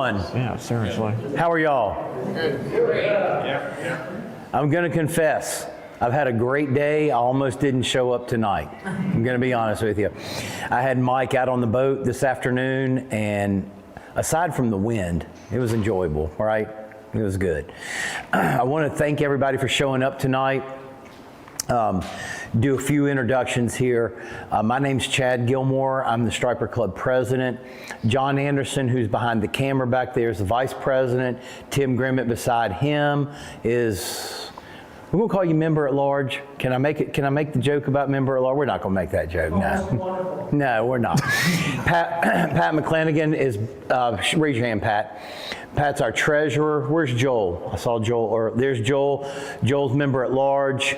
Yeah, seriously. How are y'all? I'm going to confess, I've had a great day. I almost didn't show up tonight. I'm going to be honest with you. I had Mike out on the boat this afternoon, and aside from the wind, it was enjoyable, right? It was good. I want to thank everybody for showing up tonight. Do a few introductions here. My name's Chad Gilmore. I'm the Striper Club president. John Anderson, who's behind the camera back there, is the vice president. Tim Grimmett beside him is, we're gonna call you member at large. Can I make the joke about member at large? We're not gonna make that joke, no. No, we're not. Pat McClanagan is, raise your hand, Pat. Pat's our treasurer. Where's Joel? I saw Joel, or there's Joel. Joel's member at large.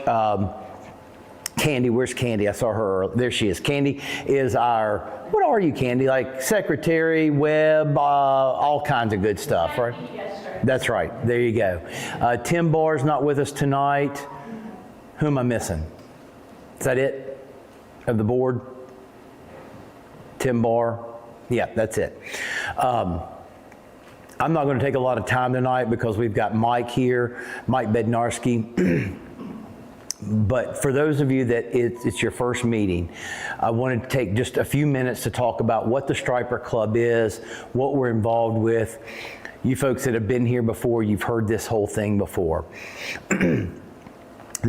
Candy, where's Candy? I saw her. There she is. Candy is our, what are you, Candy? Like secretary, web, all kinds of good stuff, right? That's right. There you go. Tim Barr's not with us tonight. Who am I missing? Is that it? Of the board? Tim Barr? Yeah, that's it. I'm not going to take a lot of time tonight because we've got Mike here, Mike Bednarski. But for those of you that it's your first meeting, I wanted to take just a few minutes to talk about what the Striper Club is, what we're involved with. You folks that have been here before, you've heard this whole thing before. The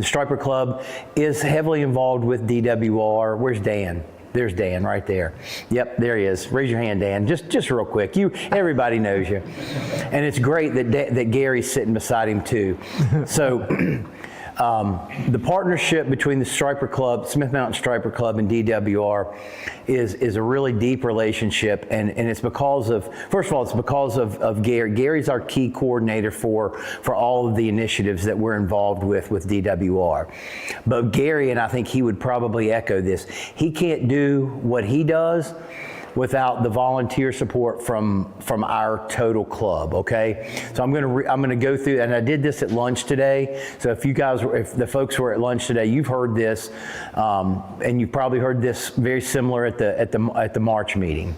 Striper Club is heavily involved with DWR. Where's Dan? There's Dan right there. Yep, there he is. Raise your hand, Dan. Just real quick. Everybody knows you. And it's great that Gary's sitting beside him too. So the partnership between the Striper Club, Smith Mountain Striper Club, and DWR is a really deep relationship, and it's because of, first of all, it's because of Gary. Gary's our key coordinator for all of the initiatives that we're involved with DWR. But Gary, and I think he would probably echo this, he can't do what he does without the volunteer support from our total club, okay? So I'm gonna go through, and I did this at lunch today. So if the folks were at lunch today, you've heard this, and you've probably heard this very similar at the March meeting.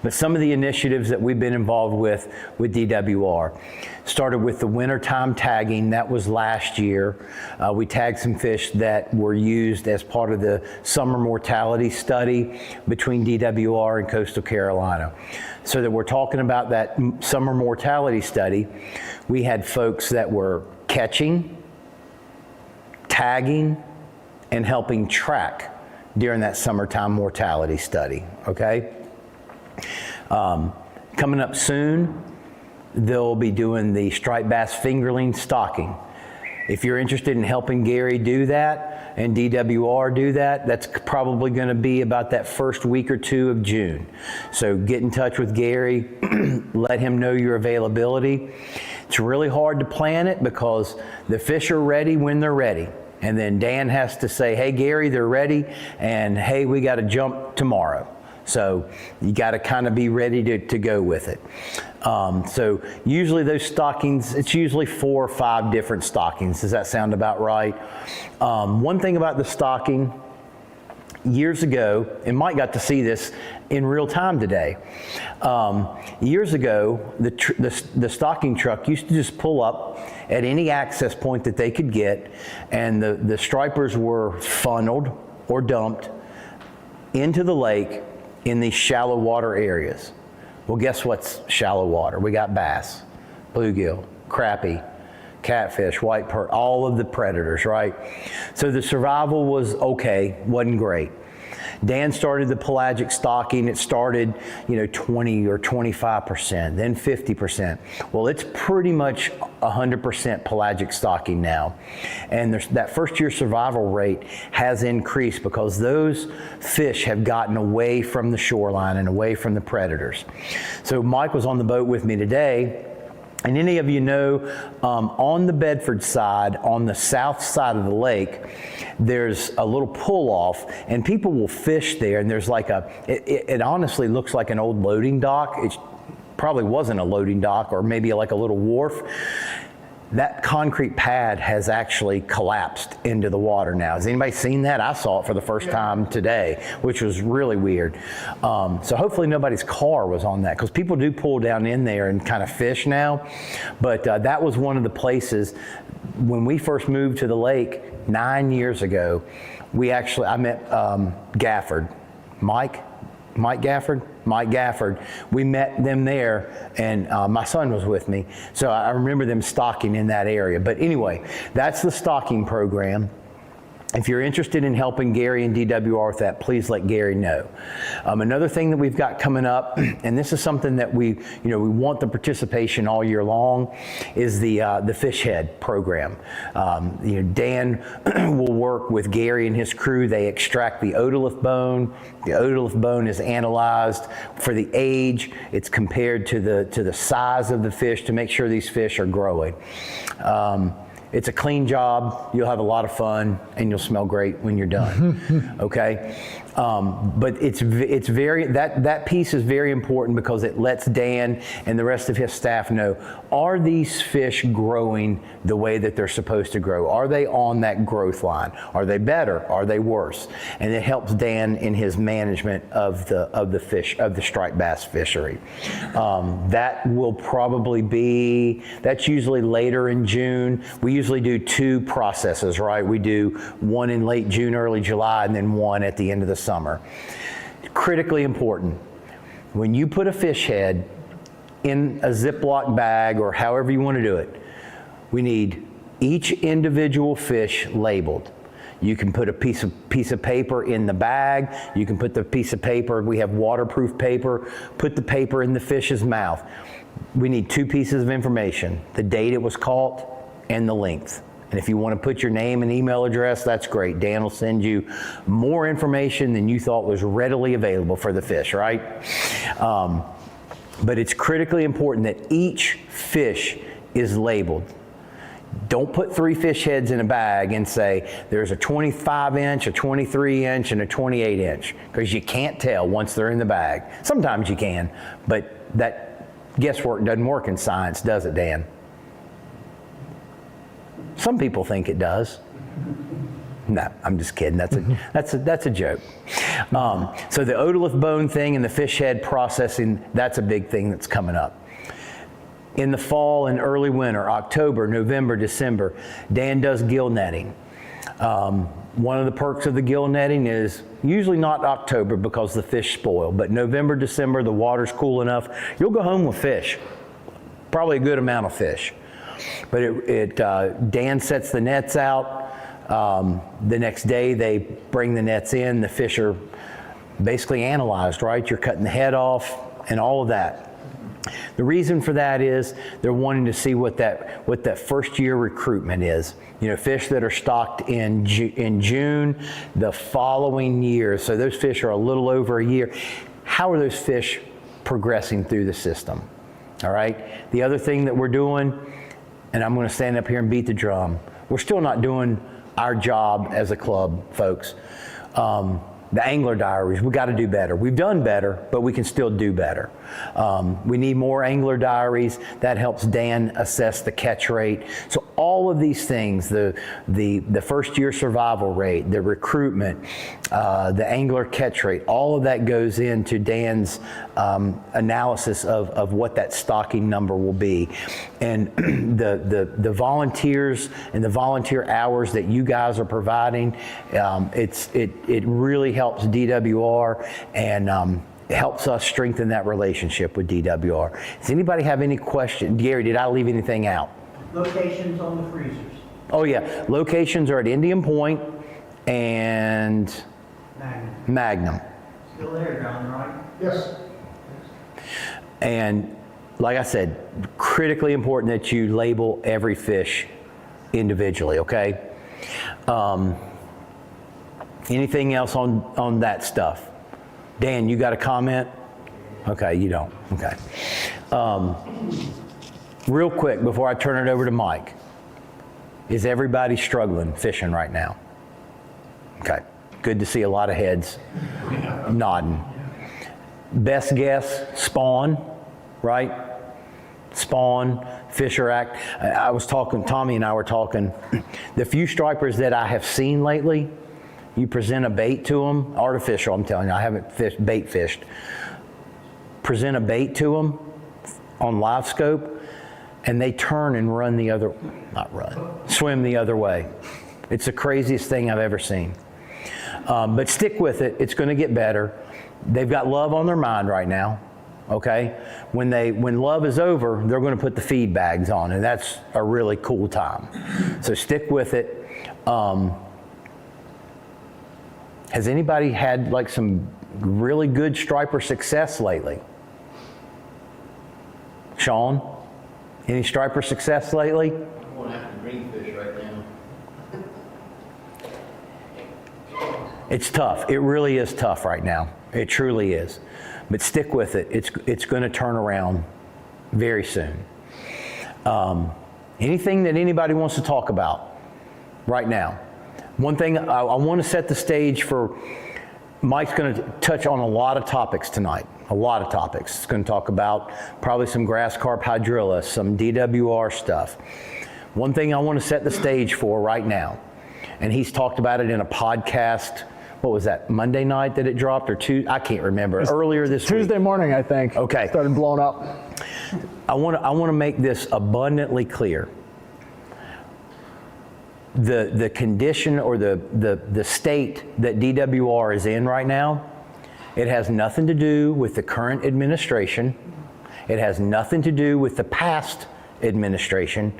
But some of the initiatives that we've been involved with DWR started with the wintertime tagging. That was last year. We tagged some fish that were used as part of the summer mortality study between DWR and Coastal Carolina. So that we're talking about that summer mortality study, we had folks that were catching, tagging, and helping track during that summertime mortality study, okay? Coming up soon, they'll be doing the striped bass fingerling stocking. If you're interested in helping Gary do that and DWR do that, that's probably going to be about that first week or two of June. So get in touch with Gary, let him know your availability. It's really hard to plan it because the fish are ready when they're ready. And then Dan has to say, hey, Gary, they're ready, and hey, we got to jump tomorrow. So you got to kind of be ready to go with it. So usually those stockings, it's usually 4 or 5 different stockings. Does that sound about right? One thing about the stocking, years ago, and Mike got to see this in real time today. Years ago, the stocking truck used to just pull up at any access point that they could get, and the stripers were funneled or dumped into the lake in these shallow water areas. Well, guess what's shallow water? We got bass, bluegill, crappie, catfish, white perch, all of the predators, right? So the survival was okay, wasn't great. Dan started the pelagic stocking. It started, 20 or 25%, then 50%. Well, it's pretty much 100% pelagic stocking now. And that first year survival rate has increased because those fish have gotten away from the shoreline and away from the predators. So Mike was on the boat with me today. And any of you know, on the Bedford side, on the south side of the lake, there's a little pull-off, and people will fish there, and there's like it honestly looks like an old loading dock. It probably wasn't a loading dock, or maybe like a little wharf. that concrete pad has actually collapsed into the water now. Has anybody seen that? I saw it for the first time today, which was really weird. So hopefully nobody's car was on that, because people do pull down in there and kind of fish now. But that was one of the places when we first moved to the lake 9 years ago. I met Gafford, Mike Gafford. We met them there, and my son was with me. So I remember them stocking in that area. But anyway, that's the stocking program. If you're interested in helping Gary and DWR with that, please let Gary know. Another thing that we've got coming up, and this is something that we want the participation all year long, is the fish head program. Dan will work with Gary and his crew. They extract the otolith bone. The otolith bone is analyzed for the age. It's compared to the size of the fish to make sure these fish are growing. It's a clean job. You'll have a lot of fun, and you'll smell great when you're done. Okay, but it's very that piece is very important, because it lets Dan and the rest of his staff know, are these fish growing the way that they're supposed to grow? Are they on that growth line? Are they better? Are they worse? And it helps Dan in his management of the fish, of the striped bass fishery. That will probably be, that's usually later in June. We usually do 2 processes, right? We do one in late June, early July, and then one at the end of the summer. Critically important. When you put a fish head in a Ziploc bag, or however you want to do it, we need each individual fish labeled. You can put a piece of paper in the bag. You can put the piece of paper, we have waterproof paper, put the paper in the fish's mouth. We need 2 pieces of information: the date it was caught and the length. And if you want to put your name and email address, that's great. Dan will send you more information than you thought was readily available for the fish, right? But it's critically important that each fish is labeled. Don't put 3 fish heads in a bag and say there's a 25-inch, a 23-inch, and a 28-inch, because you can't tell once they're in the bag. Sometimes you can, but that guesswork doesn't work in science, does it, Dan? Some people think it does. No, I'm just kidding. That's a joke. So the otolith bone thing and the fish head processing, that's a big thing that's coming up. In the fall and early winter, October, November, December, Dan does gill netting. One of the perks of the gill netting is usually not October, because the fish spoil, but November, December, the water's cool enough, you'll go home with fish, probably a good amount of fish. But Dan sets the nets out. The next day they bring the nets in. The fish are basically analyzed, right? You're cutting the head off and all of that. The reason for that is they're wanting to see what that first year recruitment is. Fish that are stocked in June the following year. So those fish are a little over a year. How are those fish progressing through the system? All right. The other thing that we're doing, and I'm going to stand up here and beat the drum, we're still not doing our job as a club, folks. The angler diaries, we got to do better. We've done better, but we can still do better. We need more angler diaries. That helps Dan assess the catch rate. So all of these things, the first year survival rate, the recruitment, the angler catch rate, all of that goes into Dan's analysis of what that stocking number will be. And the volunteers and the volunteer hours that you guys are providing, it really helps DWR and helps us strengthen that relationship with DWR. Does anybody have any questions? Gary, did I leave anything out? Locations on the freezers. Oh yeah, locations are at Indian Point and Magnum. Still there, John, right? Yes. And like I said, critically important that you label every fish individually, okay? Anything else on that stuff? Dan, you got a comment? Okay, you don't. Okay. Real quick before I turn it over to Mike, is everybody struggling fishing right now? Okay, good to see a lot of heads nodding. Best guess, spawn, right? spawn, Fisher Act. I was talking, Tommy and I were talking, the few stripers that I have seen lately, you present a bait to them, artificial, I'm telling you, I haven't bait fished. Present a bait to them on live scope, and they turn and swim the other way. It's the craziest thing I've ever seen. But stick with it, it's gonna get better. They've got love on their mind right now, okay? When love is over, they're gonna put the feed bags on, and that's a really cool time. So stick with it. Has anybody had like some really good striper success lately? Sean, any striper success lately? I'm going after greenfish right now. It's tough. It really is tough right now. It truly is. But stick with it. It's going to turn around very soon. Anything that anybody wants to talk about right now? One thing, I want to set the stage for, Mike's going to touch on a lot of topics tonight. A lot of topics. It's going to talk about probably some grass carp hydrilla, some DWR stuff. One thing I want to set the stage for right now, and he's talked about it in a podcast, what was that, Monday night that it dropped, or Tuesday? I can't remember. Earlier this week. Tuesday morning, I think. Okay. Started blowing up. I want to make this abundantly clear. The condition or the state that DWR is in right now, it has nothing to do with the current administration. It has nothing to do with the past administration.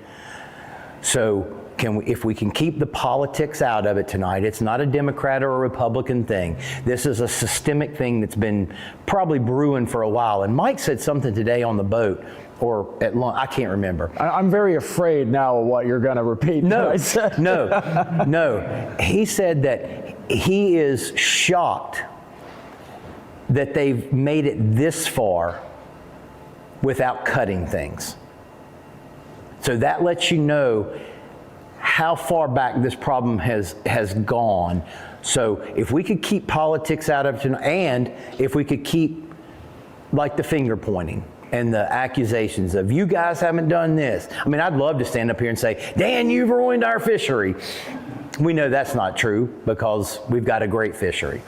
So if we can keep the politics out of it tonight, it's not a Democrat or a Republican thing. This is a systemic thing that's been probably brewing for a while. And Mike said something today on the boat or at lunch, I can't remember. I'm very afraid now of what you're going to repeat. No. He said that he is shocked that they've made it this far without cutting things. So that lets you know how far back this problem has gone. So if we could keep politics out of it, and if we could keep like the finger pointing and the accusations of you guys haven't done this. I mean, I'd love to stand up here and say, Dan, you've ruined our fishery. We know that's not true because we've got a great fishery.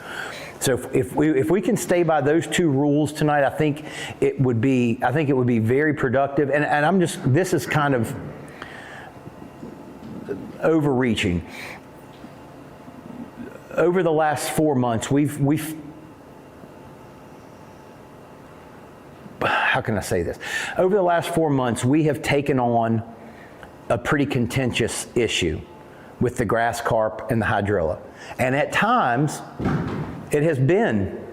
So if we can stay by those two rules tonight, I think it would be very productive. And this is kind of overreaching. Over the last 4 months, we've how can I say this? Over the last 4 months, we have taken on a pretty contentious issue with the grass carp and the hydrilla. And at times, it has been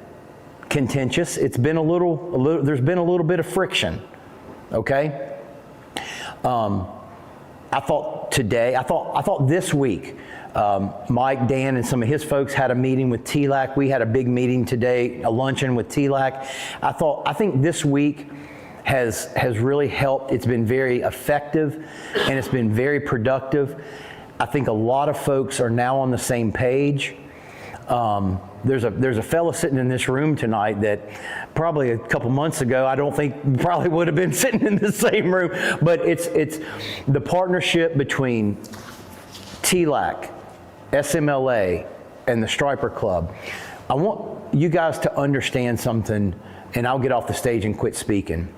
contentious. It's been there's been a little bit of friction, okay? I thought this week, Mike, Dan, and some of his folks had a meeting with TLAC. We had a big meeting today, a luncheon with TLAC. I think this week has really helped. It's been very effective and it's been very productive. I think a lot of folks are now on the same page. There's a fella sitting in this room tonight that probably a couple months ago, I don't think probably would have been sitting in the same room, but it's the partnership between TLAC, SMLA, and the Striper Club. I want you guys to understand something, and I'll get off the stage and quit speaking.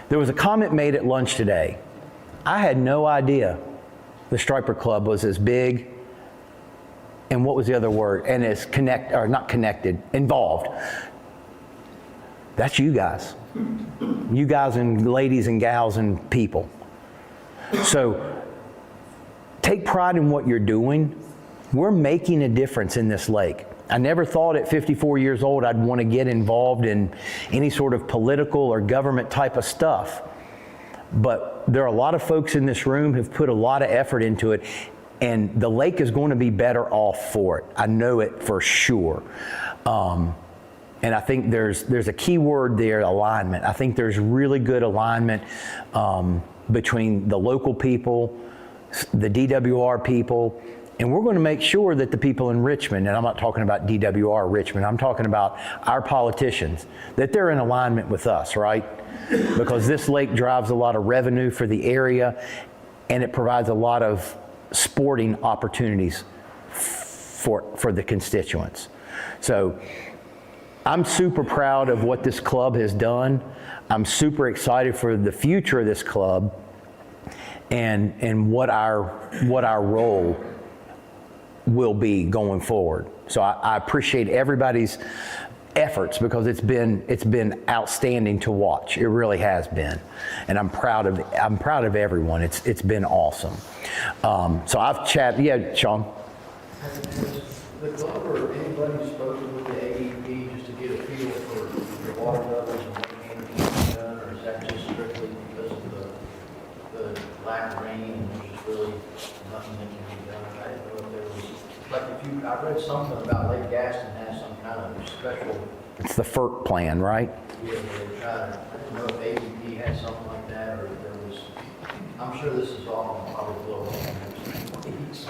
There was a comment made at lunch today. I had no idea the Striper Club was as big, and what was the other word? And as involved. That's you guys. You guys and ladies and gals and people. So take pride in what you're doing. We're making a difference in this lake. I never thought at 54 years old I'd want to get involved in any sort of political or government type of stuff. But there are a lot of folks in this room who've put a lot of effort into it, and the lake is going to be better off for it. I know it for sure. And I think there's a key word there, alignment. I think there's really good alignment between the local people, the DWR people, And we're going to make sure that the people in Richmond, and I'm not talking about DWR Richmond, I'm talking about our politicians, that they're in alignment with us, right? Because this lake drives a lot of revenue for the area, and it provides a lot of sporting opportunities for the constituents. So I'm super proud of what this club has done. I'm super excited for the future of this club and what our role will be going forward. So I appreciate everybody's efforts because it's been outstanding to watch. It really has been, and I'm proud of everyone. It's been awesome. So I've chatted. Yeah, Sean. Has the club or anybody spoken with the AEP just to get a feel for the water levels and what can be done, or is that just strictly because of the lack of rain and there's just really nothing that can be done? I didn't know if there was, like, I read something about Lake Gaston has some kind of special, It's the FERC plan, right? yeah, they try to, I didn't know if AEP had something like that, or if there was, I'm sure this is all probably blow up in the next weeks.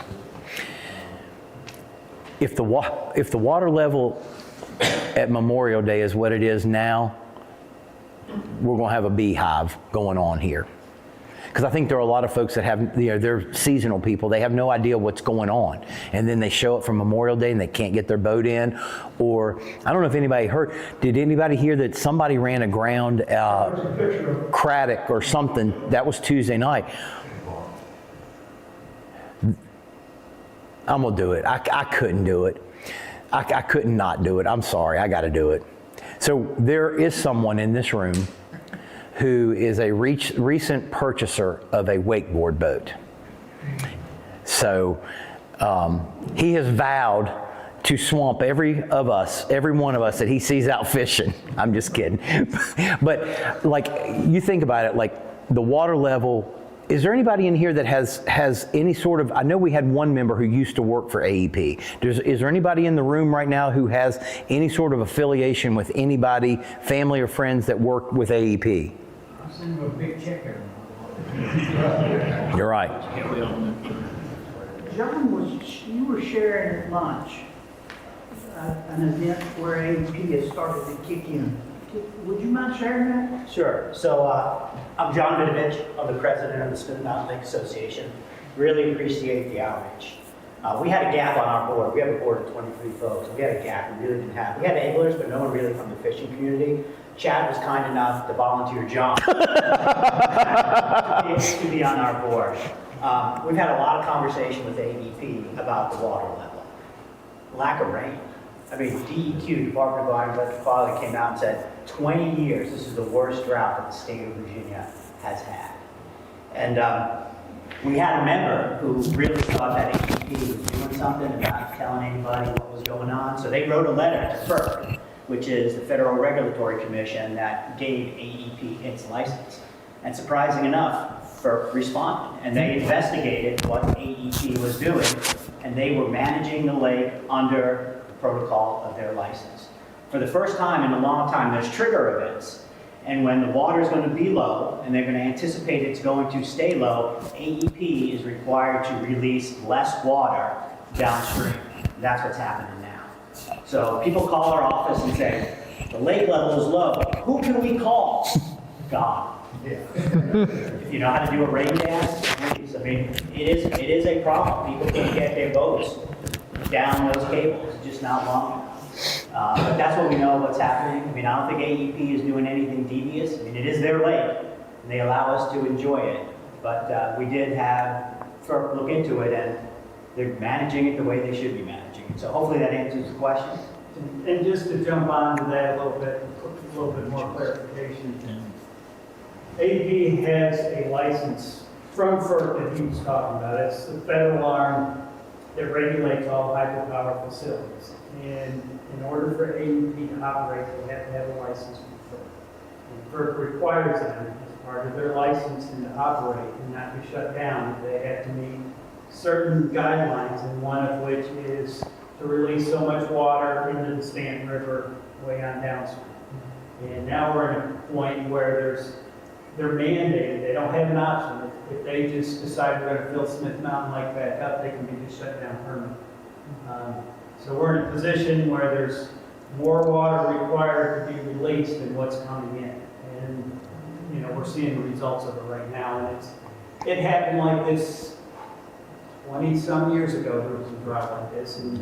If the water level at Memorial Day is what it is now, we're going to have a beehive going on here. Because I think there are a lot of folks that have, they're seasonal people. They have no idea what's going on. And then they show up for Memorial Day and they can't get their boat in. Or, I don't know if anybody heard, did anybody hear that somebody ran aground Craddock or something? That was Tuesday night. I'm going to do it. I couldn't do it. I couldn't not do it. I'm sorry. I got to do it. So there is someone in this room who is a recent purchaser of a wakeboard boat. So he has vowed to swamp every one of us that he sees out fishing. I'm just kidding. But like, you think about it, like the water level. Is there anybody in here that has any sort of, I know we had one member who used to work for AEP. Is there anybody in the room right now who has any sort of affiliation with anybody, family or friends that work with AEP? I'll send you a big check every month. You're right. John, you were sharing at lunch an event where AEP has started to kick in. Would you mind sharing that? Sure. So I'm John Vidovich. I'm the president of the Smith Mountain Lake Association. Really appreciate the outreach. We had a gap on our board. We have a board of 23 folks. We had a gap we really didn't have. We had anglers, but no one really from the fishing community. Chad was kind enough to volunteer John to be on our board. We've had a lot of conversation with AEP about the water level. Lack of rain. I mean, DEQ, Department of Environmental Quality, came out and said, 20 years, this is the worst drought that the state of Virginia has had. And we had a member who really thought that AEP was doing something and not telling anybody what was going on. So they wrote a letter to FERC, which is the Federal Regulatory Commission that gave AEP its license. And surprising enough, FERC responded, and they investigated what AEP was doing, and they were managing the lake under protocol of their license. For the first time in a long time, there's trigger events. And when the water is going to be low, and they're going to anticipate it's going to stay low, AEP is required to release less water downstream. That's what's happening now. So people call our office and say, the lake level is low. Who can we call? God. If you know how to do a rain dance, please. I mean, it is a problem. People can't get their boats down those cables. It's just not long enough. But that's what we know what's happening. I mean, I don't think AEP is doing anything devious. I mean, it is their lake, and they allow us to enjoy it. But we did have FERC look into it, and they're managing it the way they should be managing it. So hopefully that answers the question. And just to jump onto that a little bit more clarification. AEP has a license from FERC that he was talking about. It's the federal arm that regulates all hydropower facilities. And in order for AEP to operate, they have to have a license from FERC. And FERC requires them, as part of their license and to operate and not to shut down, they have to meet certain guidelines, and one of which is to release so much water into the Stanton River way on downstream. And now we're at a point where there's they're mandated, they don't have an option. If they just decide we're gonna fill Smith Mountain Lake back up, they can be just shut down permanently. So we're in a position where there's more water required to be released than what's coming in. And, you know, we're seeing the results of it right now. And it happened like this 20-some years ago. There was a drought like this, and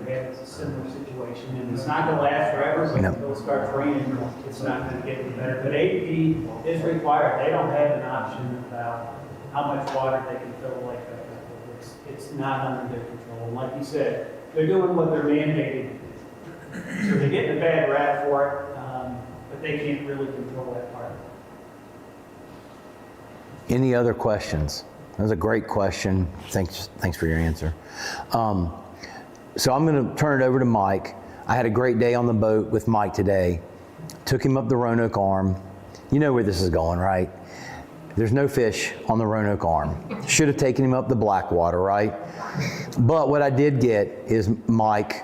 we had a similar situation. And it's not going to last forever, but No. until it starts raining, it's not going to get any better. But AEP is required. They don't have an option about how much water they can fill the lake back up. It's not under their control. And like you said, they're doing what they're mandated. So they're getting a bad rap for it, but they can't really control that part. Any other questions? That was a great question. Thanks for your answer. So I'm going to turn it over to Mike. I had a great day on the boat with Mike today. Took him up the Roanoke Arm. You know where this is going, right? There's no fish on the Roanoke Arm. Should have taken him up the Blackwater, right? But what I did get is Mike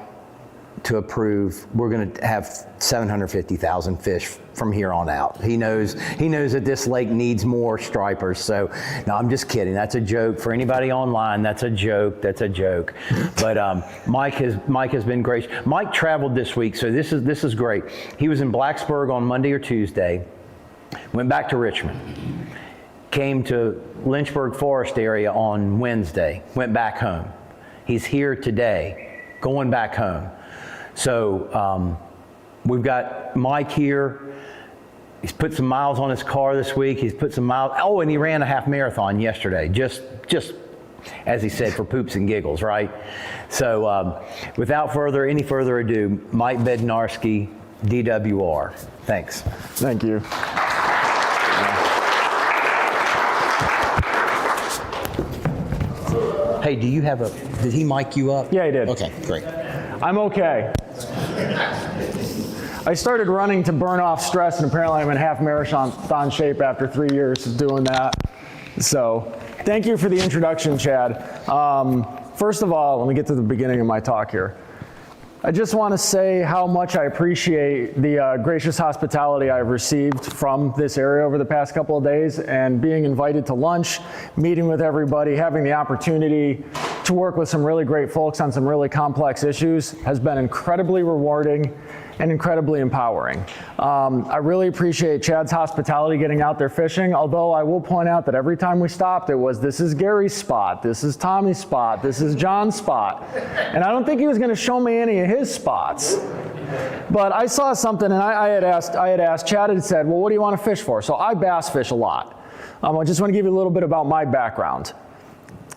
to approve. We're going to have 750,000 fish from here on out. He knows that this lake needs more stripers. So no, I'm just kidding. That's a joke for anybody online. That's a joke. But Mike has been great. Mike traveled this week, so this is great. He was in Blacksburg on Monday or Tuesday. Went back to Richmond. Came to Lynchburg Forest area on Wednesday, went back home. He's here today, going back home. So we've got Mike here. He's put some miles on his car this week. He's put some miles. Oh, and he ran a half marathon yesterday, just as he said, for poops and giggles, right? So without any further ado, Mike Bednarski, DWR. Thanks. Thank you. Hey, did he mic you up? Yeah, he did. Okay, great. I'm okay. I started running to burn off stress, and apparently I'm in half marathon shape after 3 years of doing that. So thank you for the introduction, Chad. First of all, let me get to the beginning of my talk here. I just want to say how much I appreciate the gracious hospitality I've received from this area over the past couple of days, and being invited to lunch, meeting with everybody, having the opportunity to work with some really great folks on some really complex issues has been incredibly rewarding and incredibly empowering. I really appreciate Chad's hospitality getting out there fishing, although I will point out that every time we stopped it was, this is Gary's spot, this is Tommy's spot, this is John's spot. And I don't think he was gonna show me any of his spots. But I saw something, and I had asked, Chad had said, well, what do you want to fish for? So I bass fish a lot. I just want to give you a little bit about my background.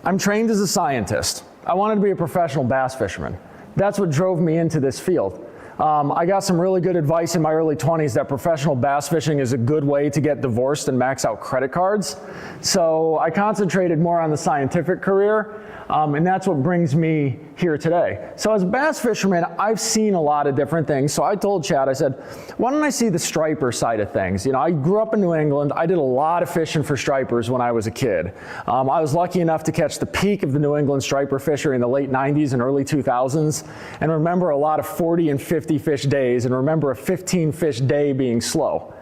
I'm trained as a scientist. I wanted to be a professional bass fisherman. That's what drove me into this field. I got some really good advice in my early 20s that professional bass fishing is a good way to get divorced and max out credit cards. So I concentrated more on the scientific career, and that's what brings me here today. So as a bass fisherman, I've seen a lot of different things. So I told Chad, I said, why don't I see the striper side of things? You know, I grew up in New England. I did a lot of fishing for stripers when I was a kid. I was lucky enough to catch the peak of the New England striper fishery in the late 90s and early 2000s, and remember a lot of 40 and 50 fish days, and remember a 15 fish day being slow.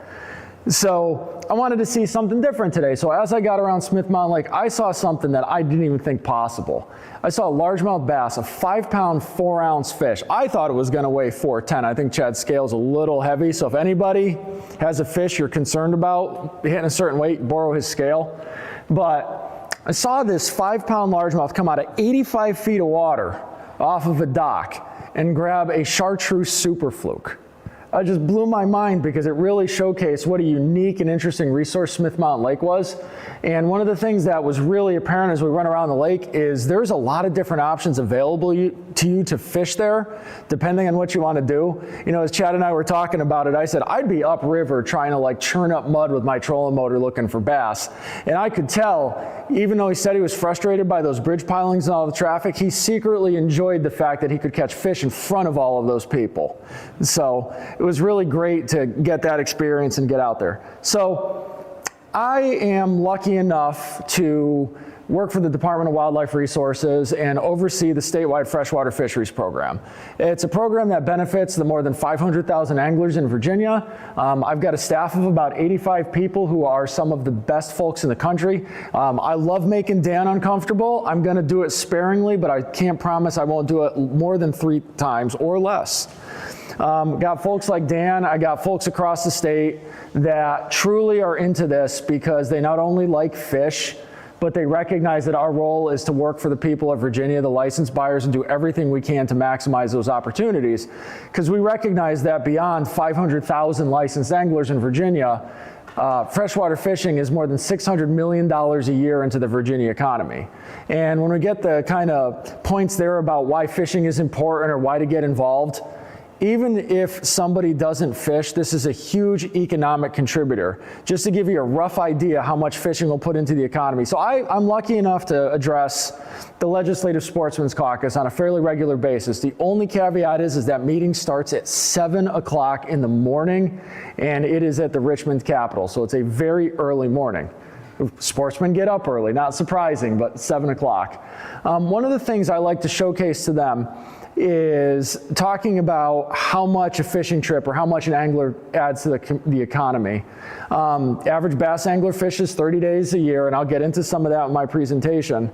So I wanted to see something different today. So as I got around Smith Mountain Lake, I saw something that I didn't even think possible. I saw a largemouth bass, a 5-pound, 4-ounce fish. I thought it was going to weigh 410. I think Chad's scale's a little heavy, so if anybody has a fish you're concerned about hitting a certain weight, borrow his scale. But I saw this 5-pound largemouth come out of 85 feet of water off of a dock and grab a chartreuse super fluke. It just blew my mind because it really showcased what a unique and interesting resource Smith Mountain Lake was. And one of the things that was really apparent as we went around the lake is there's a lot of different options available to you to fish there, depending on what you want to do. You know, as Chad and I were talking about it, I said I'd be upriver trying to like churn up mud with my trolling motor looking for bass. And I could tell, even though he said he was frustrated by those bridge pilings and all the traffic, he secretly enjoyed the fact that he could catch fish in front of all of those people. So it was really great to get that experience and get out there. So I am lucky enough to work for the Department of Wildlife Resources, and oversee the statewide freshwater fisheries program. It's a program that benefits the more than 500,000 anglers in Virginia. I've got a staff of about 85 people who are some of the best folks in the country. I love making Dan uncomfortable. I'm going to do it sparingly, but I can't promise I won't do it more than 3 times or less. Got folks like Dan, I got folks across the state that truly are into this because they not only like fish, but they recognize that our role is to work for the people of Virginia, the licensed buyers, and do everything we can to maximize those opportunities. Because we recognize that beyond 500,000 licensed anglers in Virginia, freshwater fishing is more than $600 million a year into the Virginia economy. And when we get the kind of points there about why fishing is important or why to get involved, even if somebody doesn't fish, this is a huge economic contributor. Just to give you a rough idea how much fishing will put into the economy. So I'm lucky enough to address the Legislative Sportsmen's Caucus on a fairly regular basis. The only caveat is that meeting starts at 7 o'clock in the morning, and it is at the Richmond Capitol. So it's a very early morning. Sportsmen get up early, not surprising, but 7 o'clock. One of the things I like to showcase to them is talking about how much a fishing trip or how much an angler adds to the economy. Average bass angler fishes 30 days a year, and I'll get into some of that in my presentation.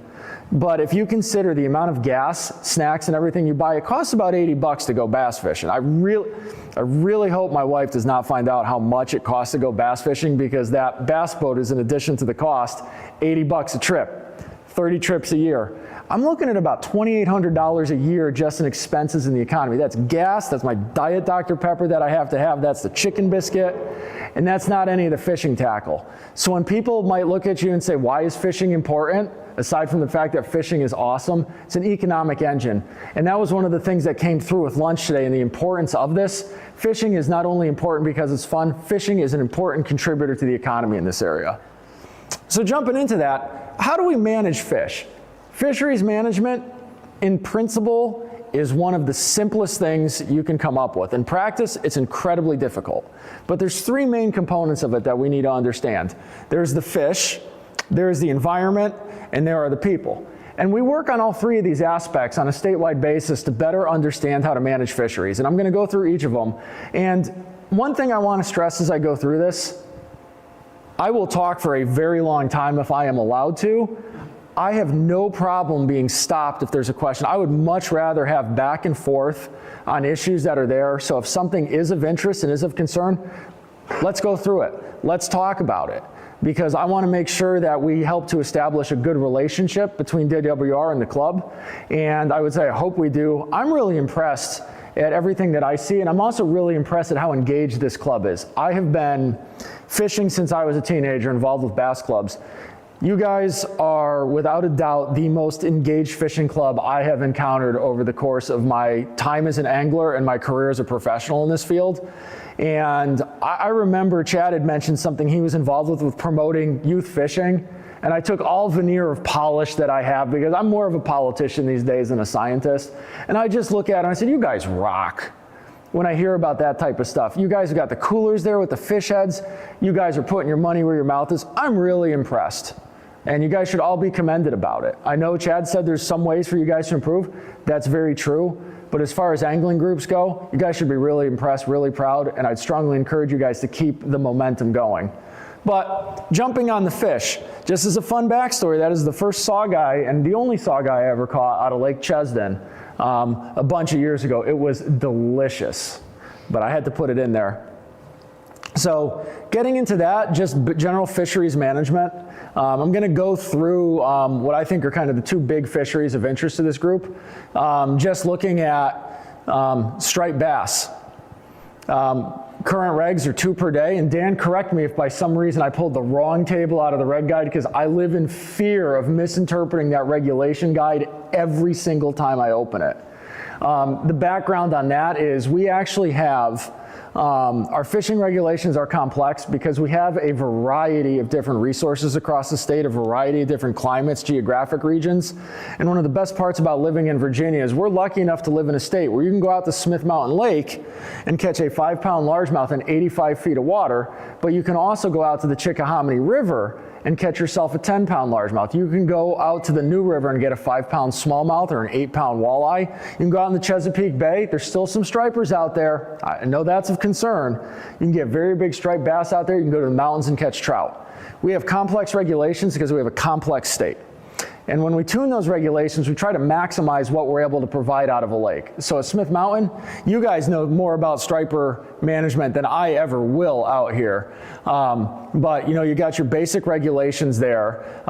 But if you consider the amount of gas, snacks, and everything you buy, it costs about $80 to go bass fishing. I really hope my wife does not find out how much it costs to go bass fishing, because that bass boat is, in addition to the cost, $80 a trip, 30 trips a year. I'm looking at about $2,800 a year just in expenses in the economy. That's gas, that's my Diet Dr. Pepper that I have to have, that's the chicken biscuit, and that's not any of the fishing tackle. So when people might look at you and say, why is fishing important? Aside from the fact that fishing is awesome, it's an economic engine. And that was one of the things that came through with lunch today, and the importance of this. Fishing is not only important because it's fun, fishing is an important contributor to the economy in this area. So jumping into that, how do we manage fish? Fisheries management, in principle, is one of the simplest things you can come up with. In practice, it's incredibly difficult. But there's 3 main components of it that we need to understand. There's the fish, there's the environment, and there are the people. And we work on all 3 of these aspects on a statewide basis to better understand how to manage fisheries. And I'm going to go through each of them. And one thing I want to stress as I go through this, I will talk for a very long time if I am allowed to. I have no problem being stopped if there's a question. I would much rather have back and forth on issues that are there. So if something is of interest and is of concern, let's go through it. Let's talk about it. Because I want to make sure that we help to establish a good relationship between DWR and the club. And I would say, I hope we do. I'm really impressed at everything that I see, and I'm also really impressed at how engaged this club is. I have been fishing since I was a teenager, involved with bass clubs. You guys are, without a doubt, the most engaged fishing club I have encountered over the course of my time as an angler and my career as a professional in this field. And I remember Chad had mentioned something he was involved with promoting youth fishing. And I took all veneer of polish that I have, because I'm more of a politician these days than a scientist. And I just look at it and I said, you guys rock. When I hear about that type of stuff, you guys have got the coolers there with the fish heads. You guys are putting your money where your mouth is. I'm really impressed. And you guys should all be commended about it. I know Chad said there's some ways for you guys to improve. That's very true. But as far as angling groups go, you guys should be really impressed, really proud, and I'd strongly encourage you guys to keep the momentum going. But jumping on the fish, just as a fun backstory, that is the first saugeye and the only saugeye I ever caught out of Lake Chesden a bunch of years ago. It was delicious, but I had to put it in there. So getting into that, just general fisheries management, I'm going to go through what I think are kind of the 2 big fisheries of interest to this group. Just looking at striped bass. Current regs are 2 per day, and Dan, correct me if by some reason I pulled the wrong table out of the reg guide, because I live in fear of misinterpreting that regulation guide every single time I open it. The background on that is we actually have our fishing regulations are complex because we have a variety of different resources across the state, a variety of different climates, geographic regions. And one of the best parts about living in Virginia is we're lucky enough to live in a state where you can go out to Smith Mountain Lake and catch a 5-pound largemouth in 85 feet of water, but you can also go out to the Chickahominy River and catch yourself a 10-pound largemouth. You can go out to the New River and get a 5-pound smallmouth or an 8-pound walleye. You can go out in the Chesapeake Bay. There's still some stripers out there. I know that's of concern. You can get very big striped bass out there. You can go to the mountains and catch trout. We have complex regulations because we have a complex state. And when we tune those regulations, we try to maximize what we're able to provide out of a lake. So at Smith Mountain, you guys know more about striper management than I ever will out here. But you know, you got your basic regulations there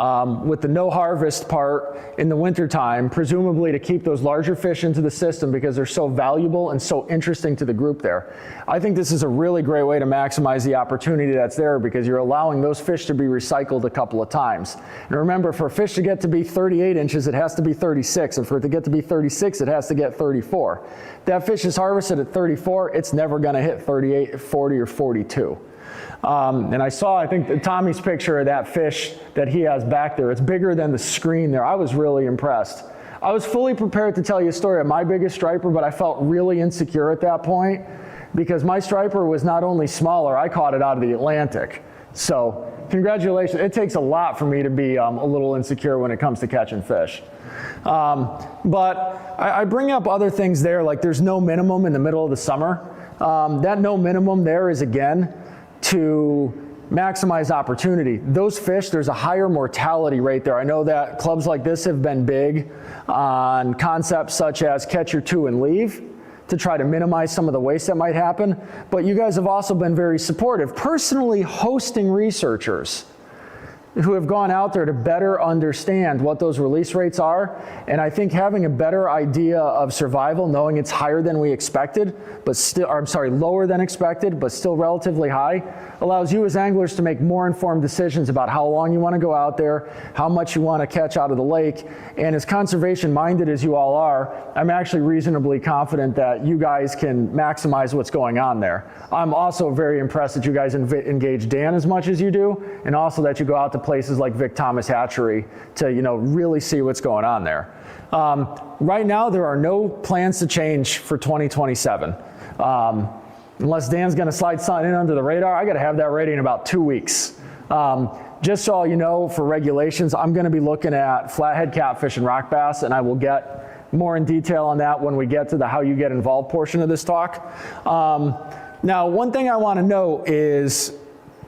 with the no harvest part in the wintertime, presumably to keep those larger fish into the system because they're so valuable and so interesting to the group there. I think this is a really great way to maximize the opportunity that's there because you're allowing those fish to be recycled a couple of times. And remember, for a fish to get to be 38 inches, it has to be 36. And for it to get to be 36, it has to get 34. If that fish is harvested at 34, it's never going to hit 38, 40, or 42. And I saw, I think, Tommy's picture of that fish that he has back there. It's bigger than the screen there. I was really impressed. I was fully prepared to tell you a story of my biggest striper, but I felt really insecure at that point because my striper was not only smaller, I caught it out of the Atlantic. So congratulations. It takes a lot for me to be a little insecure when it comes to catching fish. But I bring up other things there, like there's no minimum in the middle of the summer. That no minimum there is, again, to maximize opportunity. Those fish, there's a higher mortality rate there. I know that clubs like this have been big on concepts such as catch your two and leave to try to minimize some of the waste that might happen. But you guys have also been very supportive, personally hosting researchers who have gone out there to better understand what those release rates are. And I think having a better idea of survival, knowing it's higher than we expected, but still, or I'm sorry, lower than expected, but still relatively high, allows you as anglers to make more informed decisions about how long you want to go out there, how much you want to catch out of the lake. And as conservation minded as you all are, I'm actually reasonably confident that you guys can maximize what's going on there. I'm also very impressed that you guys engage Dan as much as you do, and also that you go out to places like Vic Thomas Hatchery to, you know, really see what's going on there. Right now, there are no plans to change for 2027. Unless Dan's going to slide something in under the radar, I got to have that ready in about 2 weeks. Just so you know, for regulations, I'm going to be looking at flathead catfish and rock bass, and I will get more in detail on that when we get to the how you get involved portion of this talk. Now, one thing I want to note is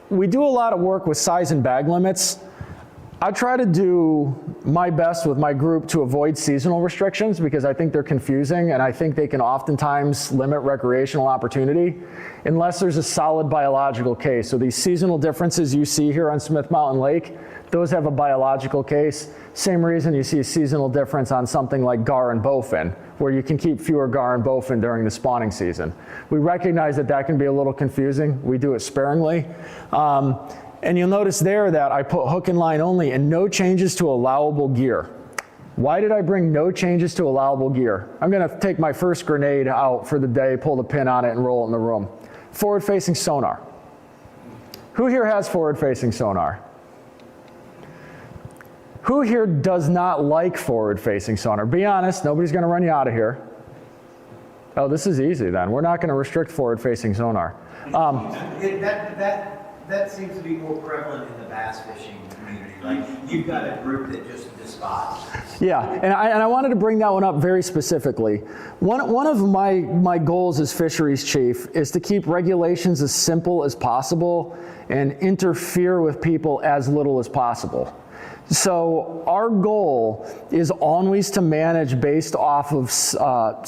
we do a lot of work with size and bag limits. I try to do my best with my group to avoid seasonal restrictions because I think they're confusing and I think they can oftentimes limit recreational opportunity unless there's a solid biological case. So these seasonal differences you see here on Smith Mountain Lake, those have a biological case. Same reason you see a seasonal difference on something like gar and bowfin, where you can keep fewer gar and bowfin during the spawning season. We recognize that that can be a little confusing. We do it sparingly. And you'll notice there that I put hook and line only and no changes to allowable gear. Why did I bring no changes to allowable gear? I'm going to take my first grenade out for the day, pull the pin on it, and roll it in the room. Forward-facing sonar. Who here has forward-facing sonar? Who here does not like forward-facing sonar? Be honest, nobody's going to run you out of here. Oh, this is easy then. We're not going to restrict forward-facing sonar. That seems to be more prevalent in the bass fishing community. Like, you've got a group that just despises. Yeah, and I wanted to bring that one up very specifically. One of my goals as fisheries chief is to keep regulations as simple as possible and interfere with people as little as possible. So our goal is always to manage based off of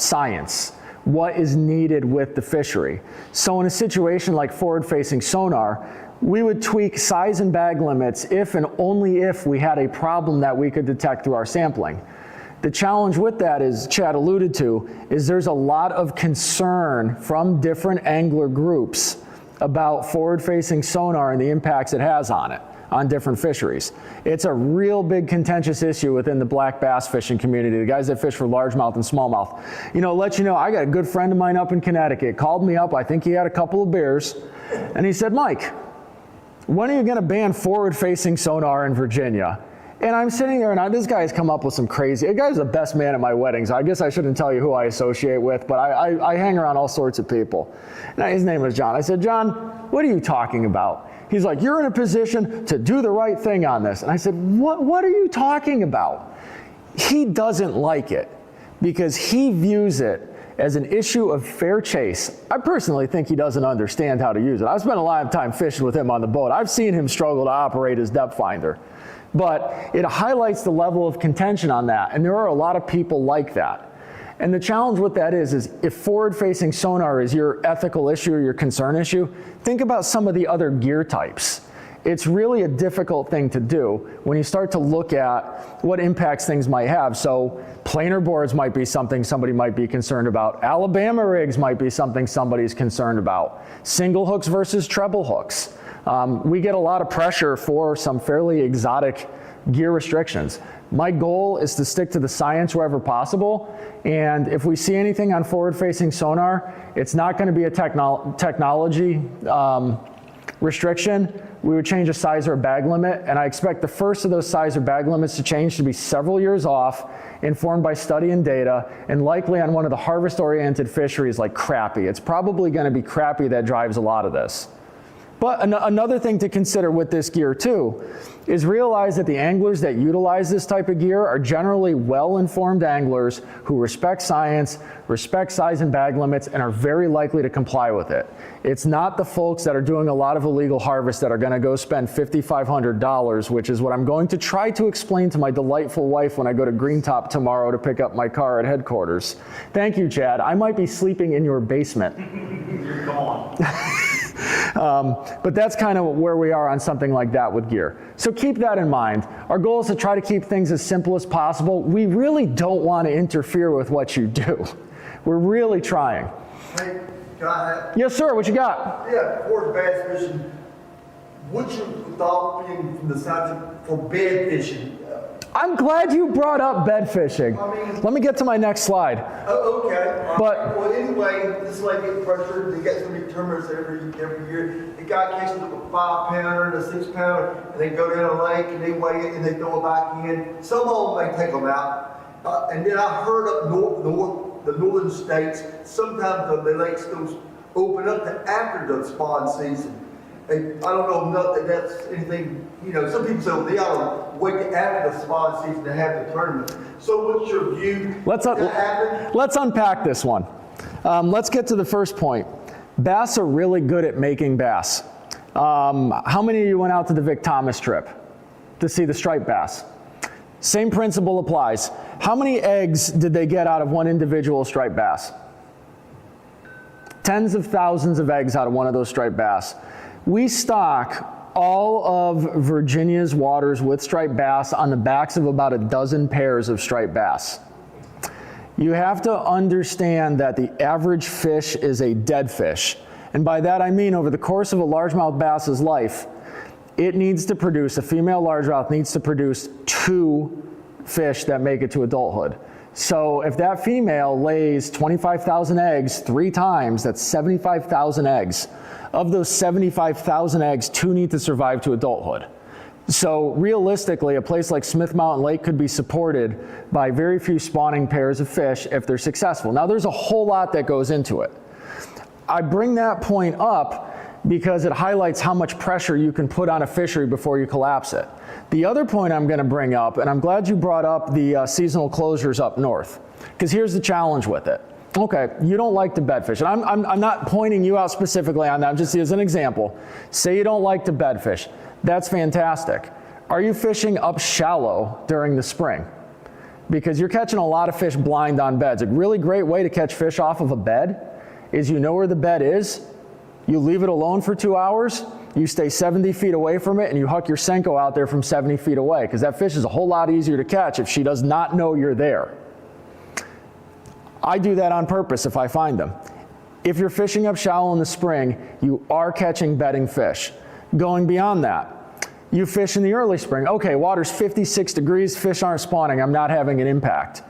science, what is needed with the fishery. So in a situation like forward-facing sonar, we would tweak size and bag limits if and only if we had a problem that we could detect through our sampling. The challenge with that, as Chad alluded to, is there's a lot of concern from different angler groups about forward-facing sonar and the impacts it has on it, on different fisheries. It's a real big contentious issue within the black bass fishing community, the guys that fish for largemouth and smallmouth. You know, let you know, I got a good friend of mine up in Connecticut, called me up, I think he had a couple of beers, and he said, Mike, when are you going to ban forward-facing sonar in Virginia? And I'm sitting there, and this guy's come up with some crazy, the guy's the best man at my weddings. I guess I shouldn't tell you who I associate with, but I hang around all sorts of people. And his name was John. I said, John, what are you talking about? He's like, you're in a position to do the right thing on this. And I said, what are you talking about? He doesn't like it because he views it as an issue of fair chase. I personally think he doesn't understand how to use it. I've spent a lot of time fishing with him on the boat. I've seen him struggle to operate his depth finder. But it highlights the level of contention on that, and there are a lot of people like that. And the challenge with that is if forward-facing sonar is your ethical issue or your concern issue, think about some of the other gear types. It's really a difficult thing to do when you start to look at what impacts things might have. So planer boards might be something somebody might be concerned about. Alabama rigs might be something somebody's concerned about. Single hooks versus treble hooks. We get a lot of pressure for some fairly exotic gear restrictions. My goal is to stick to the science wherever possible, and if we see anything on forward-facing sonar, it's not going to be a technology restriction. We would change a size or a bag limit, and I expect the first of those size or bag limits to change to be several years off, informed by study and data, and likely on one of the harvest-oriented fisheries like crappie. It's probably going to be crappie that drives a lot of this. But another thing to consider with this gear too is realize that the anglers that utilize this type of gear are generally well-informed anglers who respect science, respect size and bag limits, and are very likely to comply with it. It's not the folks that are doing a lot of illegal harvest that are going to go spend $5,500, which is what I'm going to try to explain to my delightful wife when I go to Greentop tomorrow to pick up my car at headquarters. Thank you, Chad. I might be sleeping in your basement. You're gone. But that's kind of where we are on something like that with gear. So keep that in mind. Our goal is to try to keep things as simple as possible. We really don't want to interfere with what you do. We're really trying. Hey, can I have? Yes, sir. What you got? Yeah, for bass fishing, what's your thought being from the side for bed fishing? I'm glad you brought up bed fishing. Let me get to my next slide. Oh, okay. But- well, anyway, this lady getting frustrated. They got so many tournaments every year. The guy catches up a 5-pounder and a 6-pounder, and they go down a lake and they weigh it and they throw it back in. Some of them they take them out. And then I heard up the northern states, sometimes the lakes goes open up to after the spawn season. And I don't know if that's anything, you know, some people say, well, they ought to wait till after the spawn season to have the tournament. So what's your view? Let's unpack this one. Let's get to the first point. Bass are really good at making bass. How many of you went out to the Vic Thomas trip to see the striped bass? Same principle applies. How many eggs did they get out of one individual striped bass? Tens of thousands of eggs out of one of those striped bass. We stock all of Virginia's waters with striped bass on the backs of about a dozen pairs of striped bass. You have to understand that the average fish is a dead fish. And by that I mean over the course of a largemouth bass's life, it needs to produce, a female largemouth needs to produce 2 fish that make it to adulthood. So if that female lays 25,000 eggs 3 times, that's 75,000 eggs. Of those 75,000 eggs, 2 need to survive to adulthood. So realistically, a place like Smith Mountain Lake could be supported by very few spawning pairs of fish if they're successful. Now there's a whole lot that goes into it. I bring that point up because it highlights how much pressure you can put on a fishery before you collapse it. The other point I'm going to bring up, and I'm glad you brought up the seasonal closures up north, because here's the challenge with it. Okay, you don't like to bed fish, and I'm not pointing you out specifically on that, I'm just as an example. Say you don't like to bed fish. That's fantastic. Are you fishing up shallow during the spring? Because you're catching a lot of fish blind on beds. A really great way to catch fish off of a bed is you know where the bed is, you leave it alone for 2 hours, you stay 70 feet away from it, and you huck your Senko out there from 70 feet away, because that fish is a whole lot easier to catch if she does not know you're there. I do that on purpose if I find them. If you're fishing up shallow in the spring, you are catching bedding fish. Going beyond that, you fish in the early spring. Okay, water's 56 degrees, fish aren't spawning, I'm not having an impact.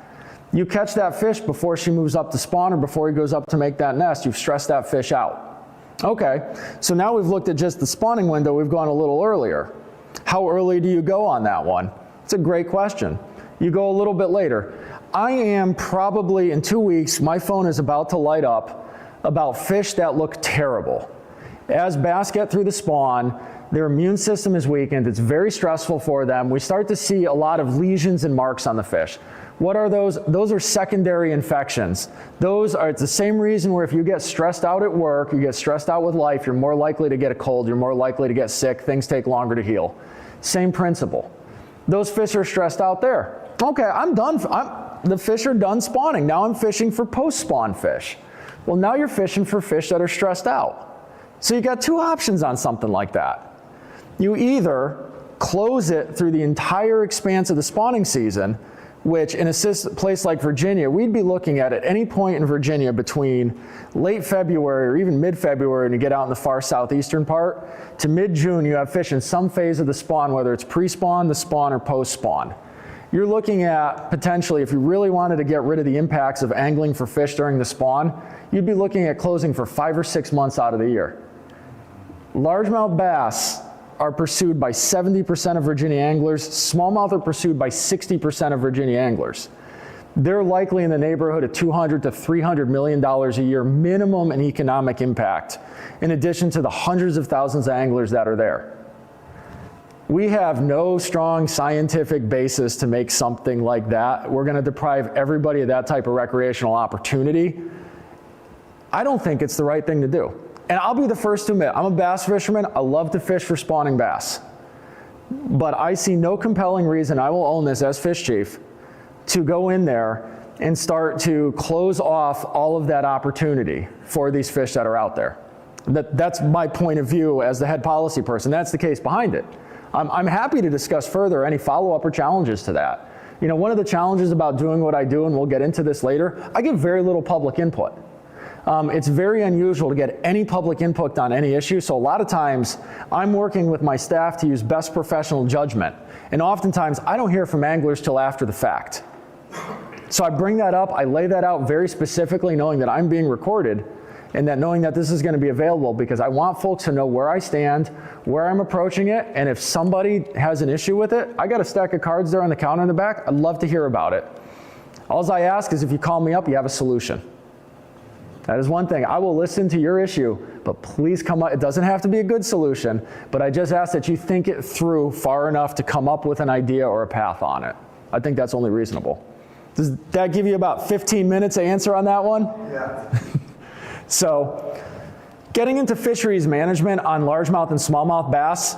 You catch that fish before she moves up to spawn or before he goes up to make that nest, you've stressed that fish out. Okay, so now we've looked at just the spawning window, we've gone a little earlier. How early do you go on that one? It's a great question. You go a little bit later. I am probably, in 2 weeks, my phone is about to light up about fish that look terrible. As bass get through the spawn, their immune system is weakened, it's very stressful for them. We start to see a lot of lesions and marks on the fish. What are those? Those are secondary infections. It's the same reason where if you get stressed out at work, you get stressed out with life, you're more likely to get a cold, you're more likely to get sick, things take longer to heal. Same principle. Those fish are stressed out there. Okay, I'm done. The fish are done spawning. Now I'm fishing for post-spawn fish. Well, now you're fishing for fish that are stressed out. So you got two options on something like that. You either close it through the entire expanse of the spawning season, which in a place like Virginia, we'd be looking at any point in Virginia between late February or even mid-February, and you get out in the far southeastern part, to mid-June, you have fish in some phase of the spawn, whether it's pre-spawn, the spawn, or post-spawn. You're looking at potentially, if you really wanted to get rid of the impacts of angling for fish during the spawn, you'd be looking at closing for 5 or 6 months out of the year. Largemouth bass are pursued by 70% of Virginia anglers. Smallmouth are pursued by 60% of Virginia anglers. They're likely in the neighborhood of $200 to $300 million a year minimum in economic impact, in addition to the hundreds of thousands of anglers that are there. We have no strong scientific basis to make something like that. We're going to deprive everybody of that type of recreational opportunity. I don't think it's the right thing to do. And I'll be the first to admit, I'm a bass fisherman. I love to fish for spawning bass. But I see no compelling reason, I will own this as fish chief, to go in there and start to close off all of that opportunity for these fish that are out there. That's my point of view as the head policy person. That's the case behind it. I'm happy to discuss further any follow-up or challenges to that. You know, one of the challenges about doing what I do, and we'll get into this later, I get very little public input. It's very unusual to get any public input on any issue, so a lot of times I'm working with my staff to use best professional judgment, and oftentimes I don't hear from anglers till after the fact. So I bring that up, I lay that out very specifically, knowing that I'm being recorded, and that knowing that this is going to be available, because I want folks to know where I stand, where I'm approaching it, and if somebody has an issue with it, I got a stack of cards there on the counter in the back, I'd love to hear about it. All I ask is if you call me up, you have a solution. That is one thing. I will listen to your issue, but please come up. It doesn't have to be a good solution, but I just ask that you think it through far enough to come up with an idea or a path on it. I think that's only reasonable. Does that give you about 15 minutes to answer on that one? Yeah. So, getting into fisheries management on largemouth and smallmouth bass,